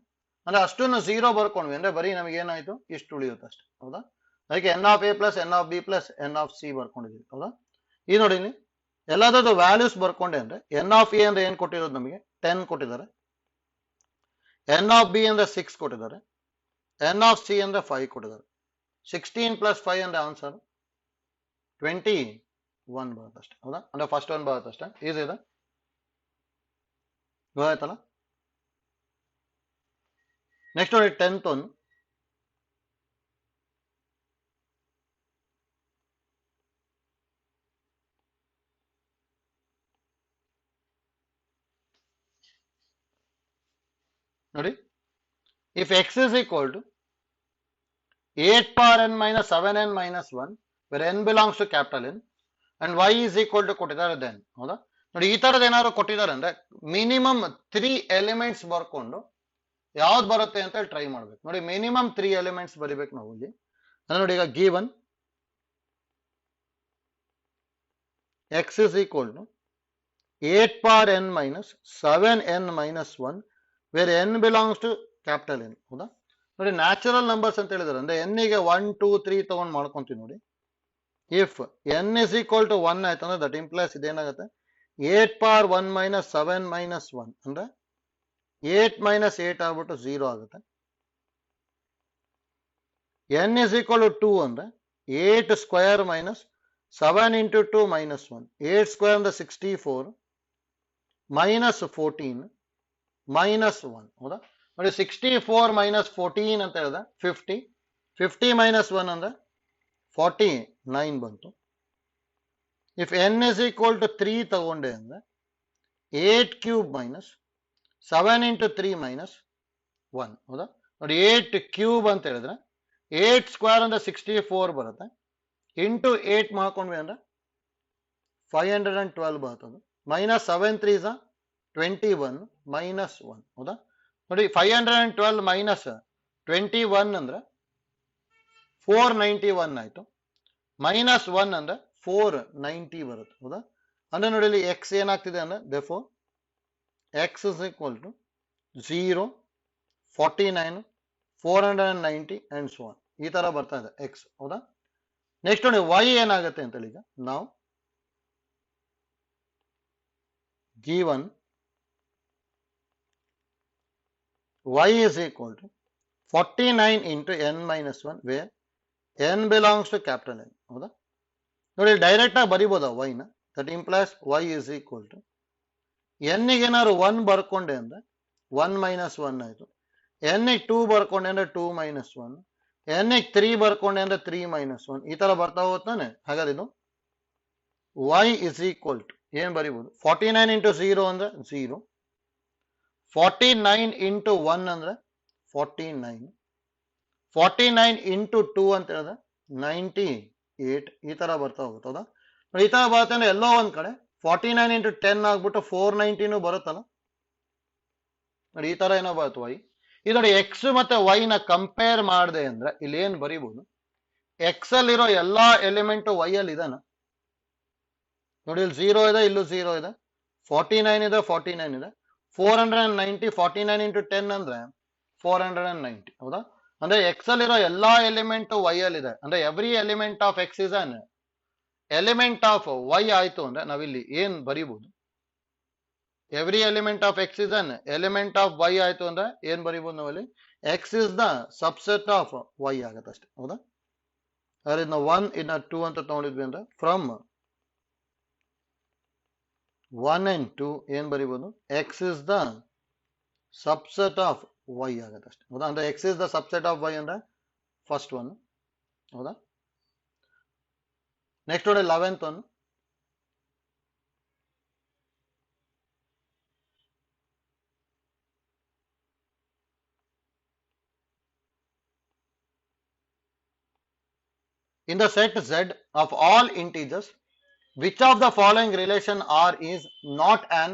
ಅಂದ್ರೆ ಅಷ್ಟನ್ನು 0 ಬರ್ಕೊಂಡ್ವಿ ಅಂದ್ರೆ ಬರೀ ನಮಗೆ ಏನಾಯ್ತು, ಇಷ್ಟು ಉಳಿಯುತ್ತೆ ಅಷ್ಟೇ. ಹೌದಾ? ಅದಕ್ಕೆ n of A plus n of B plus n of C ಬರ್ಕೊಂಡಿದ್ದೀವಿ. ಹೌದಾ? ಈ ನೋಡಿ ಎಲ್ಲಾದ್ರದ್ದು ವ್ಯಾಲ್ಯೂಸ್ ಬರ್ಕೊಂಡೆ ಅಂದ್ರೆ ಎನ್ ಆಫ್ ಎ ಅಂದ್ರೆ ಏನ್ ಕೊಟ್ಟಿರೋದು, ನಮಗೆ 10 ಕೊಟ್ಟಿದ್ದಾರೆ. ಎನ್ ಆಫ್ ಬಿ ಅಂದ್ರೆ 6 ಕೊಟ್ಟಿದ್ದಾರೆ. ಎನ್ ಆಫ್ ಸಿ ಅಂದ್ರೆ 5 ಕೊಟ್ಟಿದ್ದಾರೆ. 16 ಪ್ಲಸ್ 5 ಅಂದ್ರೆ ಆನ್ಸರ್ 21 ಬರುತ್ತೆ ಅಷ್ಟೇ. ಹೌದಾ? ಅಂದ್ರೆ ಫಸ್ಟ್ ಒನ್ ಬರುತ್ತೆ ಅಷ್ಟೇ. ಈಸಿ ಇದೆ, ಗೊತ್ತಾಯ್ತಲ್ಲ? ನೆಕ್ಸ್ಟ್ ನೋಡಿ 10th ಒನ್. ನೋಡಿ, if x is equal to 8 power n minus 7n minus 1 where n belongs to capital N and y is equal to ಕೊಟ್ಟಿದ್ದಾರೆ then. ಹೌದಾ? ನೋಡಿ, ಈ ತರದ್ ಏನಾದ್ರು ಕೊಟ್ಟಿದ್ದಾರೆ ಅಂದ್ರೆ ಮಿನಿಮಮ್ 3 ಎಲಿಮೆಂಟ್ಸ್ ಬರ್ಕೊಂಡು ಯಾವ್ದು ಬರುತ್ತೆ ಅಂತ ಟ್ರೈ ಮಾಡ್ಬೇಕು. ನೋಡಿ, ಮಿನಿಮಮ್ 3 ಎಲಿಮೆಂಟ್ಸ್ ಬರಿಬೇಕು ನಾವು ಇಲ್ಲಿ. ಅಂದ್ರೆ ನೋಡಿ, ಈಗ given x is equal to 8 power n minus 7n minus 1 where n belongs to capital N. ಹೌದಾ? ನೋಡಿ, ನ್ಯಾಚುರಲ್ ನಂಬರ್ಸ್ ಅಂತ ಹೇಳಿದಾರೆ ಅಂದ್ರೆ n ಗೆ 1 2 3 ತಗೊಂಡ್ ಮಾಡ್ಕೊಂತೀವಿ. ನೋಡಿ, if n is equal to 1 ಆಯ್ತು ಅಂದ್ರೆ that implies ಇದೇನಾಗುತ್ತೆ, 8 power 1 minus 7 minus 1 ಅಂದ್ರೆ 8 minus 8 ಆಗ್ಬಿಟ್ಟು 0 ಆಗುತ್ತೆ. n is equal to 2 ಅಂದ್ರೆ 8 square minus 7 into 2 minus 1, 8 square ಅಂದ್ರೆ 64 minus 14 minus 1. ಹೌದಾ? ನೋಡಿ, 64 minus 14 ಅಂತ ಹೇಳಿದ್ರೆ 50, 50 minus 1 ಅಂದ್ರೆ 49 ಬಂತು. If n is equal to 3 ತಗೊಂಡೆ ಅಂದ್ರೆ 8 ಕ್ಯೂಬ್ ಮೈನಸ್ 7 into 3 minus 1. ಹೌದಾ? ನೋಡಿ, 8 ಕ್ಯೂಬ್ ಅಂತ ಹೇಳಿದ್ರೆ 8 ಸ್ಕ್ವೇರ್ ಅಂದ್ರೆ 64 ಬರುತ್ತೆ, ಇಂಟು 8 ಮಾಡ್ಕೊಂಡ್ವಿ ಅಂದ್ರೆ 512 ಬರ್ತದೆ. Minus 7 3 21 minus 1. ಹೌದಾ? ನೋಡಿ, 512 ಮೈನಸ್ 21 ಅಂದ್ರೆ 491 ಆಯ್ತು. ಮೈನಸ್ 1 ಅಂದ್ರೆ 490 ಬರುತ್ತೆ. ಹೌದಾ? ಅಂದ್ರೆ ನೋಡಿ, ಇಲ್ಲಿ ಎಕ್ಸ್ ಏನಾಗ್ತಿದೆ ಅಂದ್ರೆ therefore x is equal to 0, 49, 490 and so on. ಈ ತರ ಬರ್ತಾ ಇದೆ ಎಕ್ಸ್. ಹೌದಾ? ನೆಕ್ಸ್ಟ್ ನೋಡಿ, y ಏನಾಗುತ್ತೆ ಅಂತ ಈಗ ನಾವು given y is equal to 49 into n minus 1 where n belongs to capital N. ಹೌದಾ? ನೋಡಿ, ಡೈರೆಕ್ಟ್ ಆಗಿ ಬರಿಬೋದಾ y ನ? That implies y is equal to n ಗೆ ಏನಾದ್ರು 1 ಬರ್ಕೊಂಡೆ ಅಂದ್ರೆ 1 minus 1 ಆಯ್ತು. n ಗೆ 2 ಬರ್ಕೊಂಡೆ ಅಂದ್ರೆ 2 minus 1, n ಗೆ 3 ಬರ್ಕೊಂಡೆ ಅಂದ್ರೆ 3 minus 1. ಈ ತರ ಬರ್ತಾ ಹೋಗ್ತಾನೆ. ಹಾಗಾದ್ರೆ ಇದು y is equal to ಏನ್ ಬರಿಬಹುದು, 49 into 0 ಅಂದ್ರೆ 0, 49 into 1 ಅಂದ್ರೆ 49, 49 into 2 ಅಂತ ಹೇಳಿದ್ರೆ 98. ಈ ತರ ಬರ್ತಾ ಹೋಗುತ್ತೆ. ಹೌದಾ? ಈ ತರ ಬರುತ್ತೆ ಅಂದ್ರೆ ಎಲ್ಲೋ ಒಂದ್ ಕಡೆ 49 into 10 ಆಗ್ಬಿಟ್ಟು 490 ಬರುತ್ತಲ್ಲ. ನೋಡಿ, ಈ ತರ ಏನೋ ಬರುತ್ತೆ y. ಇದು ನೋಡಿ, ಎಕ್ಸ್ ಮತ್ತೆ y ನ ಕಂಪೇರ್ ಮಾಡಿದೆ ಅಂದ್ರೆ ಇಲ್ಲಿ ಏನ್ ಬರಿಬಹುದು, ಎಕ್ಸ್ ಅಲ್ಲಿರೋ ಎಲ್ಲಾ ಎಲಿಮೆಂಟ್ y ಅಲ್ಲಿ ಇದಾನ? ನೋಡಿ, ಇಲ್ಲಿ 0 ಇದೆ, ಇಲ್ಲೂ 0 ಇದೆ, 49 ಇದೆ, 49 ಇದೆ, 490, 49 into 10 ಅಂದ್ರೆ 490. ಹೌದಾ? ಅಂದ್ರೆ ಎಕ್ಸ್ ಅಲ್ಲಿರೋ ಎಲ್ಲಾ ಎಲಿಮೆಂಟ್ y ಅಲ್ಲಿ ಇದೆ. ಅಂದ್ರೆ every element of X is an element of y ಆಯ್ತು ಅಂದ್ರೆ ನಾವಿಲ್ಲಿ ಏನ್ ಬರಿಬಹುದು, every element of X is an element of y ಆಯ್ತು ಅಂದ್ರೆ ಏನ್ ಬರಿಬಹುದು ನಾವಲ್ಲಿ, x is the subset of y ಆಗತ್ತೆ ಅಷ್ಟೇ. ಹೌದಾ? ಅದ್ರ ನಾವು 1 ಇನ್ನ 2 ಅಂತ ತಗೊಂಡಿದ್ವಿ ಅಂದ್ರೆ ಫ್ರಮ್ 1 and 2 ಏನ್ ಬರಿಬಹುದು, x is the subset of y ಆಗತ್ತೆ ಅಷ್ಟೇ. ಹೌದಾ? ಅಂದ್ರೆ x is the subset of y ಅಂದ್ರೆ ಫಸ್ಟ್ ಒನ್. ಹೌದಾ? ನೆಕ್ಸ್ಟ್ ನೋಡಿ 11th one. In the set Z of all integers, which of the following relation R is not an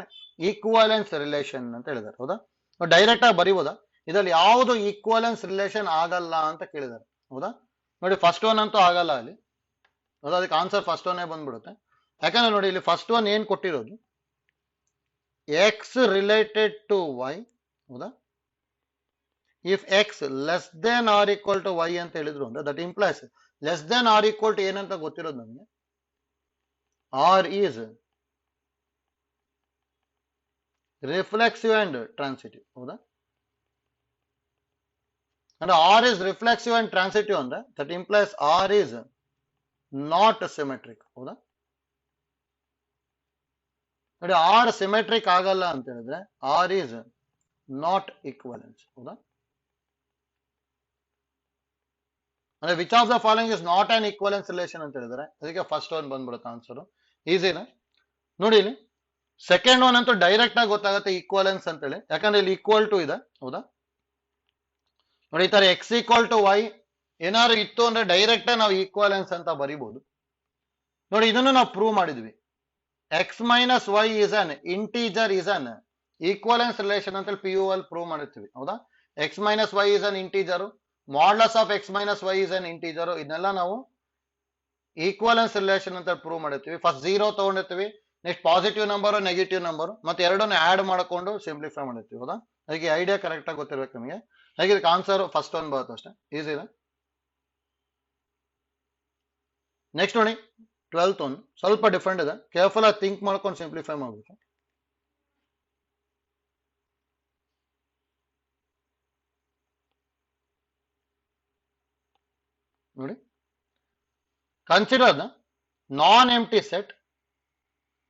equivalence relation ಅಂತ ಹೇಳಿದ್ದಾರೆ. ಹೌದಾ? ಡೈರೆಕ್ಟ್ ಆಗಿ ಬರಿಬೋದಾ, ಇದರಲ್ಲಿ ಯಾವುದು ಈಕ್ವಲೆನ್ಸ್ ರಿಲೇಷನ್ ಆಗಲ್ಲ ಅಂತ ಕೇಳಿದ್ದಾರೆ. ಹೌದಾ? ನೋಡಿ, ಫಸ್ಟ್ ಒನ್ ಅಂತೂ ಆಗಲ್ಲ ಅಲ್ಲಿ. ಹೌದಾ? ಅದಕ್ಕೆ ಆನ್ಸರ್ ಫಸ್ಟ್ ಒನ್ನೇ ಬಂದ್ಬಿಡುತ್ತೆ. ಯಾಕಂದ್ರೆ ನೋಡಿ ಇಲ್ಲಿ ಫಸ್ಟ್ ಒನ್ ಏನ್ ಕೊಟ್ಟಿರೋದು ಎಕ್ಸ್ ರಿಲೇಟೆಡ್ ಟು ವೈ, ಹೌದಾ? If x less than or equal to y ಅಂತ ಹೇಳಿದ್ರು ಅಂದ್ರೆ that implies less than or equal to ಏನಂತ ಗೊತ್ತಿರೋದು ನಮಗೆ, R is reflexive and transitive, ಹೌದಾ? ಅಂದ್ರೆ R is reflexive and transitive ಅಂದ್ರೆ that implies R is not symmetric, ಹೌದಾ? ನೋಡಿ ಆರ್ ಸಿಮೆಟ್ರಿಕ್ ಆಗಲ್ಲ ಅಂತ ಹೇಳಿದ್ರೆ ಆರ್ ಈಸ್ ನಾಟ್ ಈಕ್ವಲೆನ್ಸ್, ಹೌದಾ? ಅಂದ್ರೆ which of the following is not on equivalence relation ಅಂತ ಹೇಳಿದ್ರೆ ಅದಕ್ಕೆ ಫಸ್ಟ್ ಒನ್ ಬಂದ್ಬಿಡುತ್ತೆ ಆನ್ಸರ್. ಈಸಿನಾ? ನೋಡಿ ಇಲ್ಲಿ ಸೆಕೆಂಡ್ ಒನ್ ಅಂತೂ ಡೈರೆಕ್ಟ್ ಆಗಿ ಗೊತ್ತಾಗುತ್ತೆ ಈಕ್ವಲೆನ್ಸ್ ಅಂತ ಹೇಳಿ, ಯಾಕಂದ್ರೆ ಇಲ್ಲಿ ಈಕ್ವಲ್ ಟು ಇದೆ, ಹೌದಾ? ನೋಡಿ ಈ ತರ ಎಕ್ಸ್ ಈಕ್ವಲ್ ಟು ವೈ ಏನಾದ್ರು ಇತ್ತು ಅಂದ್ರೆ ಡೈರೆಕ್ಟ್ ನಾವು ಈಕ್ವಲೆನ್ಸ್ ಅಂತ ಬರಿಬಹುದು. ನೋಡಿ ಇದನ್ನು ನಾವು ಪ್ರೂವ್ ಮಾಡಿದ್ವಿ, x minus y is an integer is an equivalence relation ಅಂತ ಪಿ ಯು ಅಲ್ಲಿ ಪ್ರೂವ್ ಮಾಡಿರ್ತೀವಿ, ಹೌದಾ? X minus y is an integer, modulus of X minus y is an integer, ಇದನ್ನೆಲ್ಲ ನಾವು ಈಕ್ವಲೆನ್ಸ್ ರಿಲೇಷನ್ ಅಂತ ಪ್ರೂವ್ ಮಾಡಿರ್ತೀವಿ. First 0 ತಗೊಂಡಿರ್ತೀವಿ, next positive number negative number, ಮತ್ತೆ ಎರಡನ್ನು ಆಡ್ ಮಾಡಿಕೊಂಡು ಸಿಂಪ್ಲಿಫೈ ಮಾಡಿರ್ತೀವಿ, ಹೌದಾ? ಅದಕ್ಕೆ ಐಡಿಯಾ ಕರೆಕ್ಟ್ ಆಗಿ ಗೊತ್ತಿರ್ಬೇಕು ನಿಮಗೆ. ಹಾಗೆ ಇದಕ್ಕೆ ಆನ್ಸರ್ ಫಸ್ಟ್ ಒನ್ ಬರುತ್ತೆ ಅಷ್ಟೇ, ಈಸಿ ಇದೆ. ನೆಕ್ಸ್ಟ್ ನೋಡಿ 12th ಒನ್ ಸ್ವಲ್ಪ ಡಿಫ್ರೆಂಟ್ ಇದೆ, ಕೇರ್ಫುಲ್ ಆಗಿ ಥಿಂಕ್ ಮಾಡ್ಕೊಂಡು ಸಿಂಪ್ಲಿಫೈ ಮಾಡಬೇಕು. ನೋಡಿ, consider the non empty set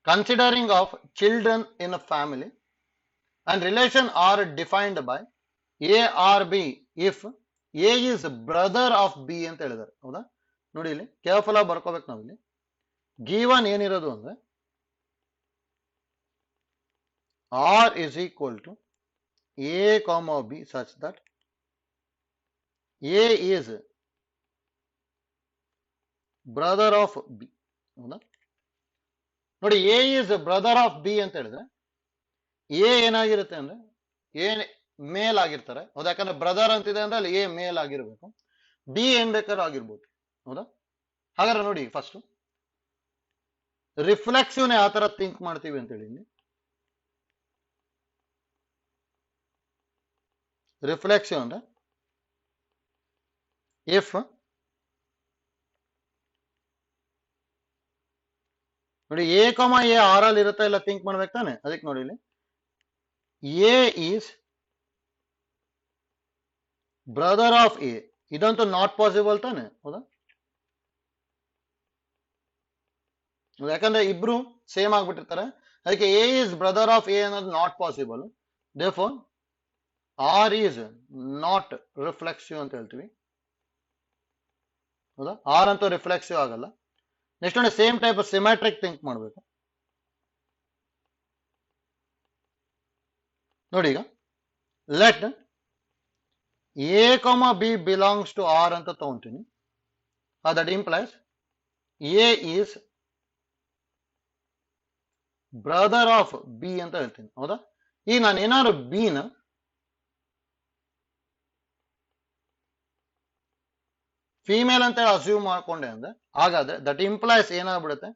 considering of children in a family and relation are defined by A or B if A is brother of B ಅಂತ ಹೇಳಿದ್ದಾರೆ, ಹೌದಾ? ನೋಡಿ ಇಲ್ಲಿ ಕೇರ್ಫುಲ್ ಆಗಿ ಬರ್ಕೋಬೇಕು ನಾವು. ಇಲ್ಲಿ ಗಿವನ್ ಏನಿರೋದು ಅಂದ್ರೆ R is equal to A comma B such that A is brother of B, ಹೌದಾ? ನೋಡಿ A is brother of b ಅಂತ ಹೇಳಿದ್ರೆ ಎ ಏನಾಗಿರುತ್ತೆ ಅಂದ್ರೆ ಎ ಮೇಲ್ ಆಗಿರ್ತಾರೆ, ಹೌದಾ? ಯಾಕಂದ್ರೆ ಬ್ರದರ್ ಅಂತಿದೆ ಅಂದ್ರೆ ಅಲ್ಲಿ ಎ ಮೇಲ್ ಆಗಿರ್ಬೇಕು, ಬಿ ಏನ್ ಬೇಕಾದ್ರೂ ಆಗಿರ್ಬೋದು, ಹೌದಾ? ಹಾಗಾದ್ರೆ ನೋಡಿ ಫಸ್ಟ್ ರಿಫ್ಲೆಕ್ಸಿವ್ ಯಾವ ತರ ಥಿಂಕ್ ಮಾಡ್ತೀವಿ ಅಂತ ಹೇಳಿ, ರಿಫ್ಲೆಕ್ಸಿವ್ ಅಂದ್ರೆ ಇಫ್ ನೋಡಿ ಎ ಕಾಮ ಎ ಆರ್ ಅಲ್ಲಿ ಇರುತ್ತೆ, ಎಲ್ಲ ಥಿಂಕ್ ಮಾಡ್ಬೇಕು ತಾನೆ. ಅದಕ್ಕೆ ನೋಡಿ ಇಲ್ಲಿ a is brother of a, ಇದಂತೂ ನಾಟ್ ಪಾಸಿಬಲ್ ತಾನೆ, ಹೌದಾ? ಯಾಕಂದ್ರೆ ಇಬ್ರು ಸೇಮ್ ಆಗ್ಬಿಟ್ಟಿರ್ತಾರೆ, ಅದಕ್ಕೆ a is brother of a ಅನ್ನೋದು not possible, therefore R is not reflexive ಅಂತ ಹೇಳ್ತೀವಿ, ಹೌದಾ? ಆರ್ ಅಂತೂ ರಿಫ್ಲೆಕ್ಸಿವ್ ಆಗಲ್ಲ. ನೆಕ್ಸ್ಟ್ ನೋಡಿ ಸೇಮ್ ಟೈಪ್ ಸಿಮ್ಯಾಟ್ರಿಕ್ ಥಿಂಕ್ ಮಾಡಬೇಕು. ನೋಡಿ ಈಗ let A comma b belongs to R ಅಂತ ತಗೊಂತೀನಿ, that implies a is brother of b ಅಂತ ಹೇಳ್ತೀನಿ, ಹೌದಾ? ಈಗ ನಾನು ಏನಾದ್ರು ಬಿ ನ ಫೀಮೇಲ್ ಅಂತ ಹೇಳಿ ಅಸ್ಯೂಮ್ ಮಾಡ್ಕೊಂಡೆ ಅಂದ್ರೆ ಹಾಗಾದ್ರೆ ದಟ್ ಇಂಪ್ಲೈಸ್ ಏನಾಗ್ಬಿಡುತ್ತೆ,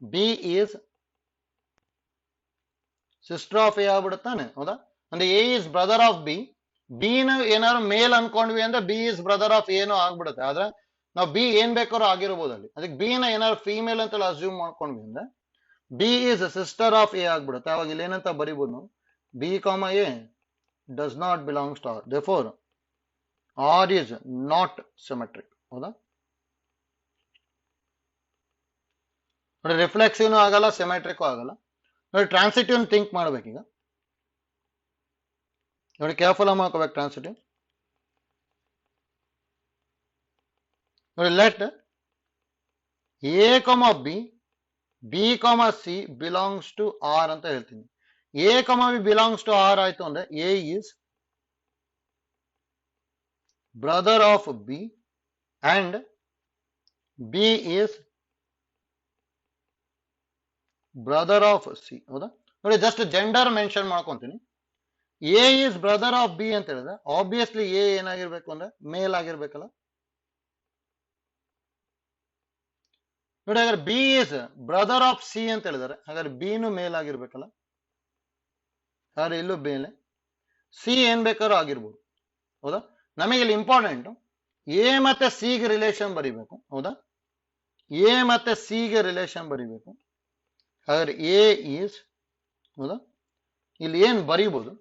b is sister of a ಆಗ್ಬಿಡುತ್ತಾನೆ, ಹೌದಾ? ಅಂದ್ರೆ a is brother of b, b ನ ಏನಾದ್ರು ಮೇಲ್ ಅನ್ಕೊಂಡ್ವಿ ಅಂದ್ರೆ ಬಿ ಈಸ್ ಬ್ರದರ್ ಆಫ್ ಏನೋ ಆಗ್ಬಿಡುತ್ತೆ, ಆದ್ರೆ ನಾವು ಬಿ ಏನ್ ಬೇಕಾದ್ರೂ ಆಗಿರ್ಬೋದು ಅಲ್ಲಿ. ಅದಕ್ಕೆ ಬಿ ನ ಏನಾದ್ರು ಫೀಮೇಲ್ ಅಂತ ಅಸ್ಯೂಮ್ ಮಾಡ್ಕೊಂಡ್ವಿ ಅಂದ್ರೆ B is sister of A ಆಗ್ಬಿಡುತ್ತೆ. ಅವಾಗ ಇಲ್ಲಿ ಏನಂತ ಬರಿಬೋದು ನಾವು, B comma A does not belongs to R, therefore R is not symmetric, ಹೌದಾ? ನೋಡಿ ರಿಫ್ಲೆಕ್ಸಿವ್ನು ಆಗಲ್ಲ, ಸಿಮೆಟ್ರಿಕ್ ಆಗಲ್ಲ. ನೋಡಿ ಟ್ರಾನ್ಸಿಟಿವ್ ಥಿಂಕ್ ಮಾಡ್ಬೇಕೀಗ. ನೋಡಿ ಕೇರ್ಫುಲ್ ಆಗಿ ಮಾಡ್ಕೋಬೇಕು ಟ್ರಾನ್ಸಿಟಿವ್. ನೋಡಿ let A comma B, B comma C belongs to R ಅಂತ ಹೇಳ್ತೀನಿ. A comma b belongs to R ಆಯ್ತು ಅಂದ್ರೆ a is brother of b and b is brother of c, ಹೌದಾ? ನೋಡಿ ಜಸ್ಟ್ ಜೆಂಡರ್ ಮೆನ್ಷನ್ ಮಾಡ್ಕೊಂತೀನಿ. A is brother of b ಅಂತ ಹೇಳಿದ್ರೆ obviously A ಏನಾಗಿರ್ಬೇಕು ಅಂದ್ರೆ ಮೇಲ್ ಆಗಿರ್ಬೇಕಲ್ಲ. ನೋಡಿ ಹಾಗಾದ್ರೆ B is brother of c ಅಂತ ಹೇಳಿದಾರೆ, ಹಾಗಾದ್ರೆ ಬಿನು ಮೇಲಾಗಿರ್ಬೇಕಲ್ಲ, ಹಾಗಾದ್ರೆ ಇಲ್ಲೂ ಮೇಲೆ ಸಿ ಏನ್ ಬೇಕಾದ್ರೂ ಆಗಿರ್ಬೋದು, ಹೌದಾ. ನಮಗೆ ಇಲ್ಲಿ ಇಂಪಾರ್ಟೆಂಟ್ ಎ ಮತ್ತೆ ಸಿ ಗೆ ರಿಲೇಷನ್ ಬರಿಬೇಕು, ಹೌದಾ. ಎ ಮತ್ತೆ ಸಿ ಗೆ ರಿಲೇಷನ್ ಬರಿಬೇಕು, ಹಾಗಾದ್ರೆ ಎ ಈಸ್, ಹೌದಾ. ಇಲ್ಲಿ ಏನ್ ಬರೀಬಹುದು,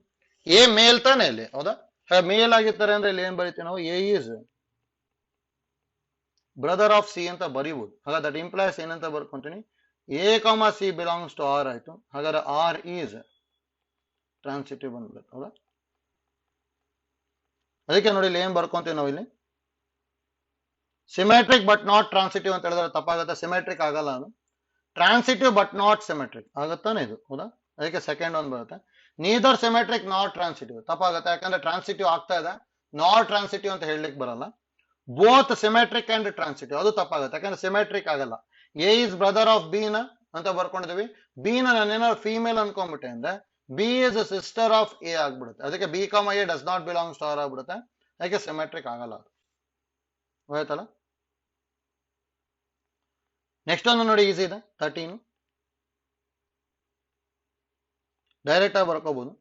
ಎ ಮೇಲ್ ತಾನೆ ಇಲ್ಲಿ, ಹೌದಾ. ಮೇಲ್ ಆಗಿರ್ತಾರೆ ಅಂದ್ರೆ ಇಲ್ಲಿ ಏನ್ ಬರೀತೀವಿ ನಾವು, a is brother of c ಅಂತ ಬರೀಬಹುದು. ಹಾಗಾದ್ರೆ ದಟ್ ಇಂಪ್ಲೈಸ್ ಏನಂತ ಬರ್ಕೊಂತೀನಿ, a comma C belongs to R ಆಯ್ತು. ಹಾಗಾದ್ರೆ ಆರ್ ಈಸ್ ಟ್ರಾನ್ಸಿಟಿವ್ ಬಂದ್ಬಿಡುತ್ತೆ, ಹೌದಾ. ಅದಕ್ಕೆ ನೋಡಿ ಇಲ್ಲಿ ಏನ್ ಬರ್ಕೊಂತೀವಿ ನಾವು, ಇಲ್ಲಿ ಸಿಮೆಟ್ರಿಕ್ ಬಟ್ ನಾಟ್ ಟ್ರಾನ್ಸಿಟಿವ್ ಅಂತ ಹೇಳಿದ್ರೆ ತಪ್ಪಾಗುತ್ತೆ, ಸಿಮೆಟ್ರಿಕ್ ಆಗಲ್ಲ, ಅದು ಟ್ರಾನ್ಸಿಟಿವ್ ಬಟ್ ನಾಟ್ ಸಿಮೆಟ್ರಿಕ್ ಆಗುತ್ತಾನೆ ಇದು, ಹೌದಾ. ಅದಕ್ಕೆ ಸೆಕೆಂಡ್ ಒಂದು ಬರುತ್ತೆ. ನೀದರ್ ಸಿಮೆಟ್ರಿಕ್ ನಾಟ್ ಟ್ರಾನ್ಸಿಟಿವ್ ತಪ್ಪಾಗುತ್ತೆ, ಯಾಕಂದ್ರೆ ಟ್ರಾನ್ಸಿಟಿವ್ ಆಗ್ತಾ ಇದೆ, ನಾಟ್ ಟ್ರಾನ್ಸಿಟಿವ್ ಅಂತ ಹೇಳಲಿಕ್ಕೆ ಬರಲ್ಲ. ಬೋತ್ ಸಿಮೆಟ್ರಿಕ್ ಅಂಡ್ ಟ್ರಾನ್ಸಿಟಿವ್ ಅದು ತಪ್ಪಾಗುತ್ತೆ, ಯಾಕಂದ್ರೆ ಸಿಮೆಟ್ರಿಕ್ ಆಗಲ್ಲ. A is brother of B ನ ಅಂತ ಬರ್ಕೊಂಡಿದೀವಿ, ಬಿ ನಾನೇನಾದ್ರು ಫೀಮೇಲ್ ಅನ್ಕೊಂಡ್ಬಿಟ್ಟೆ ಅಂದ್ರೆ B is sister of A ಆಗ್ಬಿಡುತ್ತೆ, ಅದಕ್ಕೆ B comma A does not belongs to R ಆಗ್ಬಿಡುತ್ತೆ, ಅದಕ್ಕೆ ಸಿಮೆಟ್ರಿಕ್ ಆಗಲ್ಲ ಅದು, ಹೋಯ್ತಲ್ಲ. ನೆಕ್ಸ್ಟ್ ಒಂದು ನೋಡಿ, ಈಸಿ ಇದೆ 13, ಡೈರೆಕ್ಟ್ ಆಗಿ ಬರ್ಕೋಬಹುದು.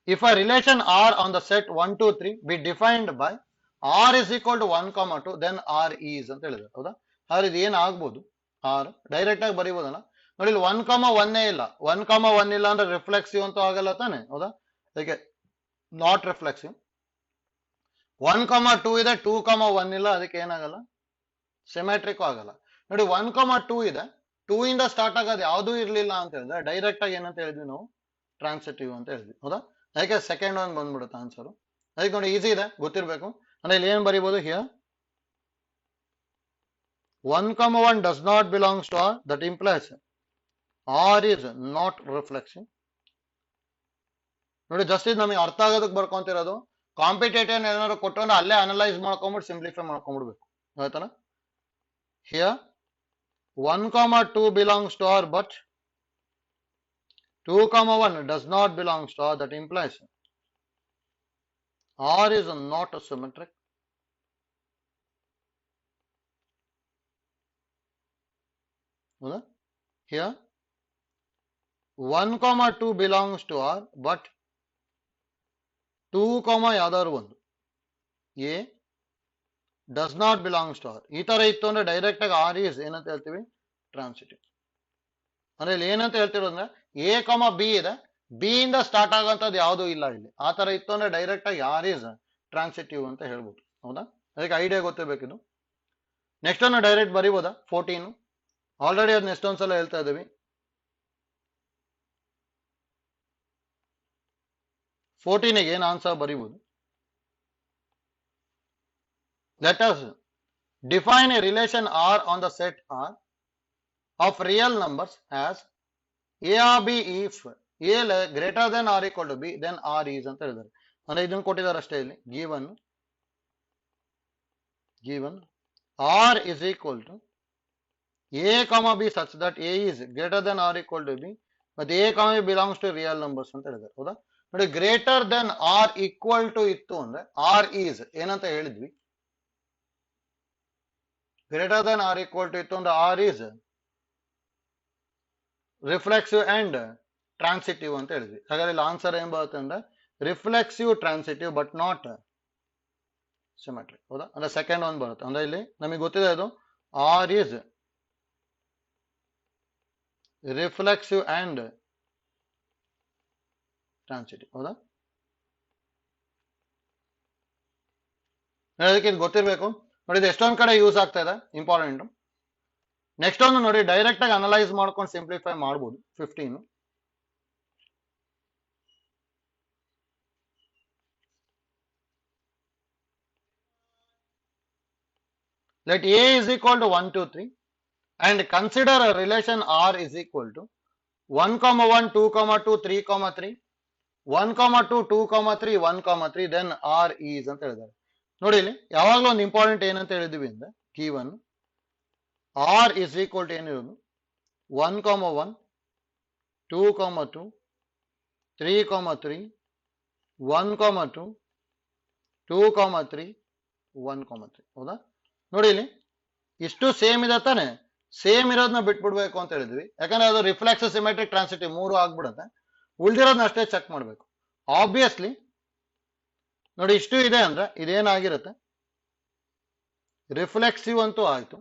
If a relation R on the set 1, 2, 3 be defined by R is equal to 1, 2 then R is ಅಂತ ಹೇಳಿದ್ರೆ, ಹೌದಾ. ಆದ್ರೆ ಇದು ಏನ್ ಆಗ್ಬೋದು, R ಡೈರೆಕ್ಟ್ ಆಗಿ ಬರೀಬೋದಲ್ಲ. ನೋಡಿ ಇಲ್ಲಿ 1, 1 ಇಲ್ಲ, 1, 1 ಇಲ್ಲ ಅಂದ್ರೆ ರಿಫ್ಲೆಕ್ಸಿವ್ ಅಂತೂ ಆಗಲ್ಲ ತಾನೆ, ಹೌದಾ. ಅದಕ್ಕೆ ನಾಟ್ ರಿಫ್ಲೆಕ್ಸಿವ್. 1, 2 ಇದೆ, 2, 1 ಇಲ್ಲ, ಅದಕ್ಕೆ ಏನಾಗಲ್ಲ, ಸಿಮೆಟ್ರಿಕ್ ಆಗಲ್ಲ. ನೋಡಿ 1, 2 ಇದೆ, 2 ಇಂದ ಸ್ಟಾರ್ಟ್ ಆಗೋದು ಯಾವ್ದೂ ಇರ್ಲಿಲ್ಲ ಅಂತ ಹೇಳಿದ್ರೆ ಡೈರೆಕ್ಟ್ ಆಗಿ ಏನಂತ ಹೇಳಿದ್ವಿ ನಾವು, ಟ್ರಾನ್ಸಿಟಿವ್ ಅಂತ ಹೇಳಿದ್ವಿ, ಹೌದಾ. ಅದಕ್ಕೆ ಸೆಕೆಂಡ್ ಒಂದು ಬಂದ್ಬಿಡುತ್ತೆ ಆನ್ಸರ್. ಅದಕ್ಕೆ ನೋಡಿ ಈಸಿ ಇದೆ, ಗೊತ್ತಿರ್ಬೇಕು. ಅಂದ್ರೆ ಇಲ್ಲಿ ಏನ್ ಬರೀಬಹುದು, here 1, 1 does not belongs to R, that implies R is not reflexive. ನೋಡಿ ಜಸ್ಟ್ ಇದು ನಮಗೆ ಅರ್ಥ ಆಗೋದಕ್ಕೆ ಬರ್ಕೊಂತಿರೋದು. ಕಾಂಪಿಟೇಟಿವ್ ಏನಾದ್ರು ಕೊಟ್ಟರೆ ಅಲ್ಲೇ ಅನಲೈಸ್ ಮಾಡ್ಕೊಂಡ್ಬಿಟ್ಟು ಸಿಂಪ್ಲಿಫೈ ಮಾಡ್ಕೊಂಡ್ಬಿಡ್ಬೇಕು, ಆಯ್ತಲ್ಲ. Here 1, 2 belongs to R, but 2, 1 does not belongs to R, that implies R is not symmetric. Here 1, 2 belongs to R, but 2, ಯಾವ್ದಾದ್ರು ಒಂದು A does not belongs to R. ಈ ತರ ಇತ್ತು ಅಂದ್ರೆ ಡೈರೆಕ್ಟ್ ಆಗಿ R is ಏನಂತ ಹೇಳ್ತೀವಿ, ಟ್ರಾನ್ಸಿಟಿವ್. ಅಂದ್ರೆ ಇಲ್ಲಿ ಏನಂತ ಹೇಳ್ತಿರೋದು ಅಂದ್ರೆ ಎ ಬಿ ಇದೆ, ಬಿ ಇಂದ ಸ್ಟಾರ್ಟ್ ಆಗುವಂತದ್ದು ಯಾವ್ದು ಇಲ್ಲ ಇಲ್ಲಿ, ಆ ತರ ಇತ್ತು ಅಂದ್ರೆ ಡೈರೆಕ್ಟ್ ಆಗಿ ಆರ್ ಇಸ್ ಟ್ರಾನ್ಸಿಟಿವ್ ಅಂತ ಹೇಳ್ಬೋದು, ಹೌದಾ. ಅದಕ್ಕೆ ಐಡಿಯಾ ಗೊತ್ತಿರ್ಬೇಕಿದು. ನೆಕ್ಸ್ಟ್ ಅನ್ನು ಡೈರೆಕ್ಟ್ ಬರಿಬೋದಾ, 14 ಆಲ್ರೆಡಿ ಅದನ್ನ ಎಷ್ಟೊಂದ್ಸಲ ಹೇಳ್ತಾ ಇದೀವಿ. 14 ಗೆ ಏನ್ answer ಬರಿಬಹುದು, let us define a relation R on the set R of real numbers as A or B if A greater than or equal to B then R is ಅಂತ ಹೇಳಿದ್ದಾರೆ. ಅಂದ್ರೆ ಇದನ್ನು ಕೊಟ್ಟಿದ್ದಾರೆ ಅಷ್ಟೇ, ಇಲ್ಲಿ given R is equal to A, B such that A is greater than or equal to B but A, B belongs to real numbers ಅಂತ ಹೇಳಿದ್ದಾರೆ, ಹೌದಾ. ನೋಡಿ greater than or equal to ಇತ್ತು ಅಂದ್ರೆ ಆರ್ ಈಸ್ ಏನಂತ ಹೇಳಿದ್ವಿ, greater than or equal to ಇತ್ತು ಅಂದ್ರೆ R is reflexive and transitive ಅಂತ ಹೇಳಿದ್ವಿ. ಹಾಗಾದ್ರೆ ಇಲ್ಲಿ ಆನ್ಸರ್ ಏನ್ ಬರುತ್ತೆ ಅಂದ್ರೆ reflexive transitive but not symmetric, ಹೌದಾ. ಅಂದ್ರೆ ಸೆಕೆಂಡ್ ಒಂದು ಬರುತ್ತೆ. ಅಂದ್ರೆ ಇಲ್ಲಿ ನಮಗೆ ಗೊತ್ತಿದೆ ಅದು are is reflexive and transitive, ಹೌದಾ. ಅದಕ್ಕೆ ಇದು ಗೊತ್ತಿರಬೇಕು. ನೋಡಿ ಇದು ಎಷ್ಟೊಂದ್ ಕಡೆ ಯೂಸ್ ಆಗ್ತಾ ಇದೆ, ಇಂಪಾರ್ಟೆಂಟ್. ನೆಕ್ಸ್ಟ್ ಒಂದು ನೋಡಿ ಡೈರೆಕ್ಟ್ ಆಗಿ ಅನಲೈಸ್ ಮಾಡ್ಕೊಂಡು ಸಿಂಪ್ಲಿಫೈ ಮಾಡಬಹುದು. 15 let A is equal to 1, 2, 3 and consider a relation R is equal to 1, 1, 2, 2, 3, 3 1, 2, 2, 3 1, 3 then R is ಅಂತ ಹೇಳಿದ್ದಾರೆ. ನೋಡಿ ಇಲ್ಲಿ ಯಾವಾಗಲೂ ಒಂದು ಇಂಪಾರ್ಟೆಂಟ್ ಏನಂತ ಹೇಳಿದ್ವಿ ಅಂದ್ರೆ given R is equal to ಏನಿರೋದು 1, 1 2, 2 3, 3 1, 2 2,3 1,3 ಹೌದಾ ನೋಡಿ ಇಲ್ಲಿ ಇಷ್ಟು ಸೇಮ್ ಇದೆ ತಾನೆ ಸೇಮ್ ಇರೋದನ್ನ ಬಿಟ್ಬಿಡ್ಬೇಕು ಅಂತ ಹೇಳಿದ್ವಿ ಯಾಕಂದ್ರೆ ಅದು ರಿಫ್ಲೆಕ್ಸ್ ಸಿಮೆಟ್ರಿಕ್ ಟ್ರಾನ್ಸಿಟಿವ್ ಮೂರು ಆಗ್ಬಿಡುತ್ತೆ ಉಳಿದಿರೋದನ್ನ ಅಷ್ಟೇ ಚೆಕ್ ಮಾಡಬೇಕು ಆಬ್ವಿಯಸ್ಲಿ ನೋಡಿ ಇಷ್ಟು ಇದೆ ಅಂದ್ರೆ ಇದೇನಾಗಿರುತ್ತೆ ರಿಫ್ಲೆಕ್ಸಿವ್ ಅಂತೂ ಆಯ್ತು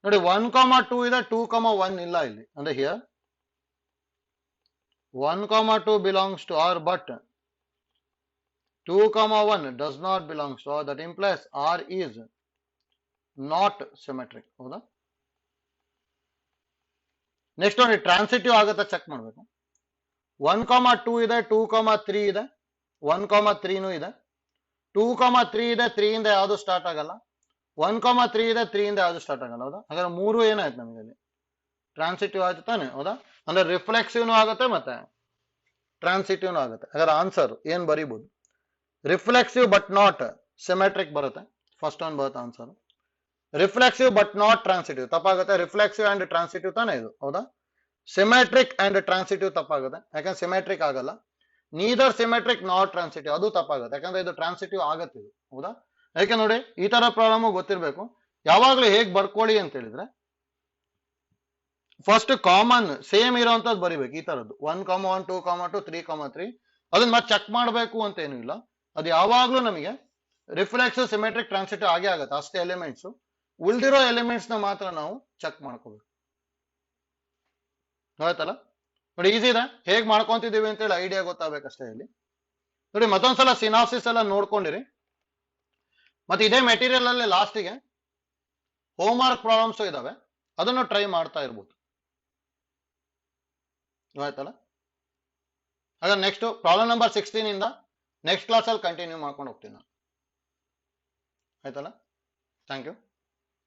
ನೋಡಿ 1,2 ಇದೆ 2,1 ಇಲ್ಲ ಇಲ್ಲಿ ಅಂದ್ರೆ here 1,2 belongs to R but 2,1 does not belongs to R. That implies R is not symmetric. ಹೌದಾ ನೆಕ್ಸ್ಟ್ ನೋಡಿ ಟ್ರಾನ್ಸಿಟಿವ್ ಆಗುತ್ತಾ ಚೆಕ್ ಮಾಡಬೇಕು 1,2 ಇದೆ 2,3 ಇದೆ 1,3 ಇದೆ 2,3 ಇದೆ 3 ಇಂದ ಯಾವುದು ಸ್ಟಾರ್ಟ್ ಆಗಲ್ಲ 1,3 ಇದೆ 3 ಇಂದ ಯಾವುದು ಸ್ಟಾರ್ಟ್ ಆಗಲ್ಲ ಹೌದಾ ಹಾಗಾದ್ರೆ ಮೂರು ಏನಾಯ್ತು ನಮಗೆ ಅಲ್ಲಿ ಟ್ರಾನ್ಸಿಟಿವ್ ಆಯ್ತು ತಾನೆ ಹೌದಾ ಅಂದ್ರೆ ರಿಫ್ಲೆಕ್ಸಿವ್ನು ಆಗುತ್ತೆ ಮತ್ತೆ ಟ್ರಾನ್ಸಿಟಿವ್ನು ಆಗುತ್ತೆ ಹಾಗಾದ್ರೆ ಆನ್ಸರ್ ಏನ್ ಬರೀಬಹುದು ರಿಫ್ಲೆಕ್ಸಿವ್ ಬಟ್ ನಾಟ್ ಸಿಮೆಟ್ರಿಕ್ ಬರುತ್ತೆ ಫಸ್ಟ್ ಒನ್ ಬರುತ್ತೆ answer reflexive but not transitive ತಪ್ಪಾಗುತ್ತೆ ರಿಫ್ಲೆಕ್ಸಿವ್ ಅಂಡ್ ಟ್ರಾನ್ಸಿಟಿವ್ ತಾನೇ ಇದು ಹೌದಾ ಸಿಮೆಟ್ರಿಕ್ ಅಂಡ್ ಟ್ರಾನ್ಸಿಟಿವ್ ತಪ್ಪಾಗುತ್ತೆ ಯಾಕಂದ್ರೆ ಸಿಮೆಟ್ರಿಕ್ ಆಗಲ್ಲ ನೀದರ್ ಸಿಮೆಟ್ರಿಕ್ ನಾಟ್ ಟ್ರಾನ್ಸಿಟಿವ್ ಅದು ತಪ್ಪಾಗುತ್ತೆ ಯಾಕಂದ್ರೆ ಇದು ಟ್ರಾನ್ಸಿಟಿವ್ ಆಗತ್ತೆ ಇದು ಹೌದಾ ಯಾಕೆ ನೋಡಿ ಈ ತರ ಪ್ರಾಬ್ಲಮ್ ಗೊತ್ತಿರಬೇಕು ಯಾವಾಗ್ಲೂ ಹೇಗ್ ಬರ್ಕೊಳ್ಳಿ ಅಂತ ಹೇಳಿದ್ರೆ ಫಸ್ಟ್ ಕಾಮನ್ ಸೇಮ್ ಇರೋಂಥದ್ದು ಬರಿಬೇಕು ಈ ತರದ್ದು 1,1 2,2 3,3 ಅದನ್ನ ಮತ್ತೆ ಚೆಕ್ ಮಾಡಬೇಕು ಅಂತ ಏನೂ ಇಲ್ಲ ಅದು ಯಾವಾಗ್ಲೂ ನಮಗೆ ರಿಫ್ಲೆಕ್ಸ್ ಸಿಮೆಟ್ರಿಕ್ ಟ್ರಾನ್ಸಿಟಿವ್ ಆಗೇ ಆಗುತ್ತೆ ಅಷ್ಟೇ ಎಲಿಮೆಂಟ್ಸ್ ಉಳಿದಿರೋ ಎಲಿಮೆಂಟ್ಸ್ ನ ಮಾತ್ರ ನಾವು ಚೆಕ್ ಮಾಡ್ಕೋಬೇಕು ಆಯ್ತಲ್ಲ ನೋಡಿ ಈಸಿ ಇದೆ ಹೇಗ್ ಮಾಡ್ಕೊಂತಿದೀವಿ ಅಂತ ಹೇಳಿ ಐಡಿಯಾ ಗೊತ್ತಾಗಬೇಕಷ್ಟೇ ಇಲ್ಲಿ ನೋಡಿ ಮತ್ತೊಂದ್ಸಲ ಸಿನಾಪ್ಸಿಸ್ ಎಲ್ಲ ನೋಡ್ಕೊಂಡಿರಿ ಮತ್ತೆ ಇದೇ ಮೆಟೀರಿಯಲ್ ಅಲ್ಲಿ ಲಾಸ್ಟಿಗೆ ಹೋಮ್ ವರ್ಕ್ ಪ್ರಾಬ್ಲಮ್ಸ್ ಇದಾವೆ ಅದನ್ನು ಟ್ರೈ ಮಾಡ್ತಾ ಇರ್ಬೋದು ಆಯ್ತಲ್ಲ ಹಾಗಾದ್ರೆ ನೆಕ್ಸ್ಟ್ ಪ್ರಾಬ್ಲಮ್ ನಂಬರ್ 16 ಇಂದ ನೆಕ್ಸ್ಟ್ ಕ್ಲಾಸ್ ಅಲ್ಲಿ ಕಂಟಿನ್ಯೂ ಮಾಡ್ಕೊಂಡು ಹೋಗ್ತೀನಿ ನಾನು ಆಯ್ತಲ್ಲ ಥ್ಯಾಂಕ್ ಯು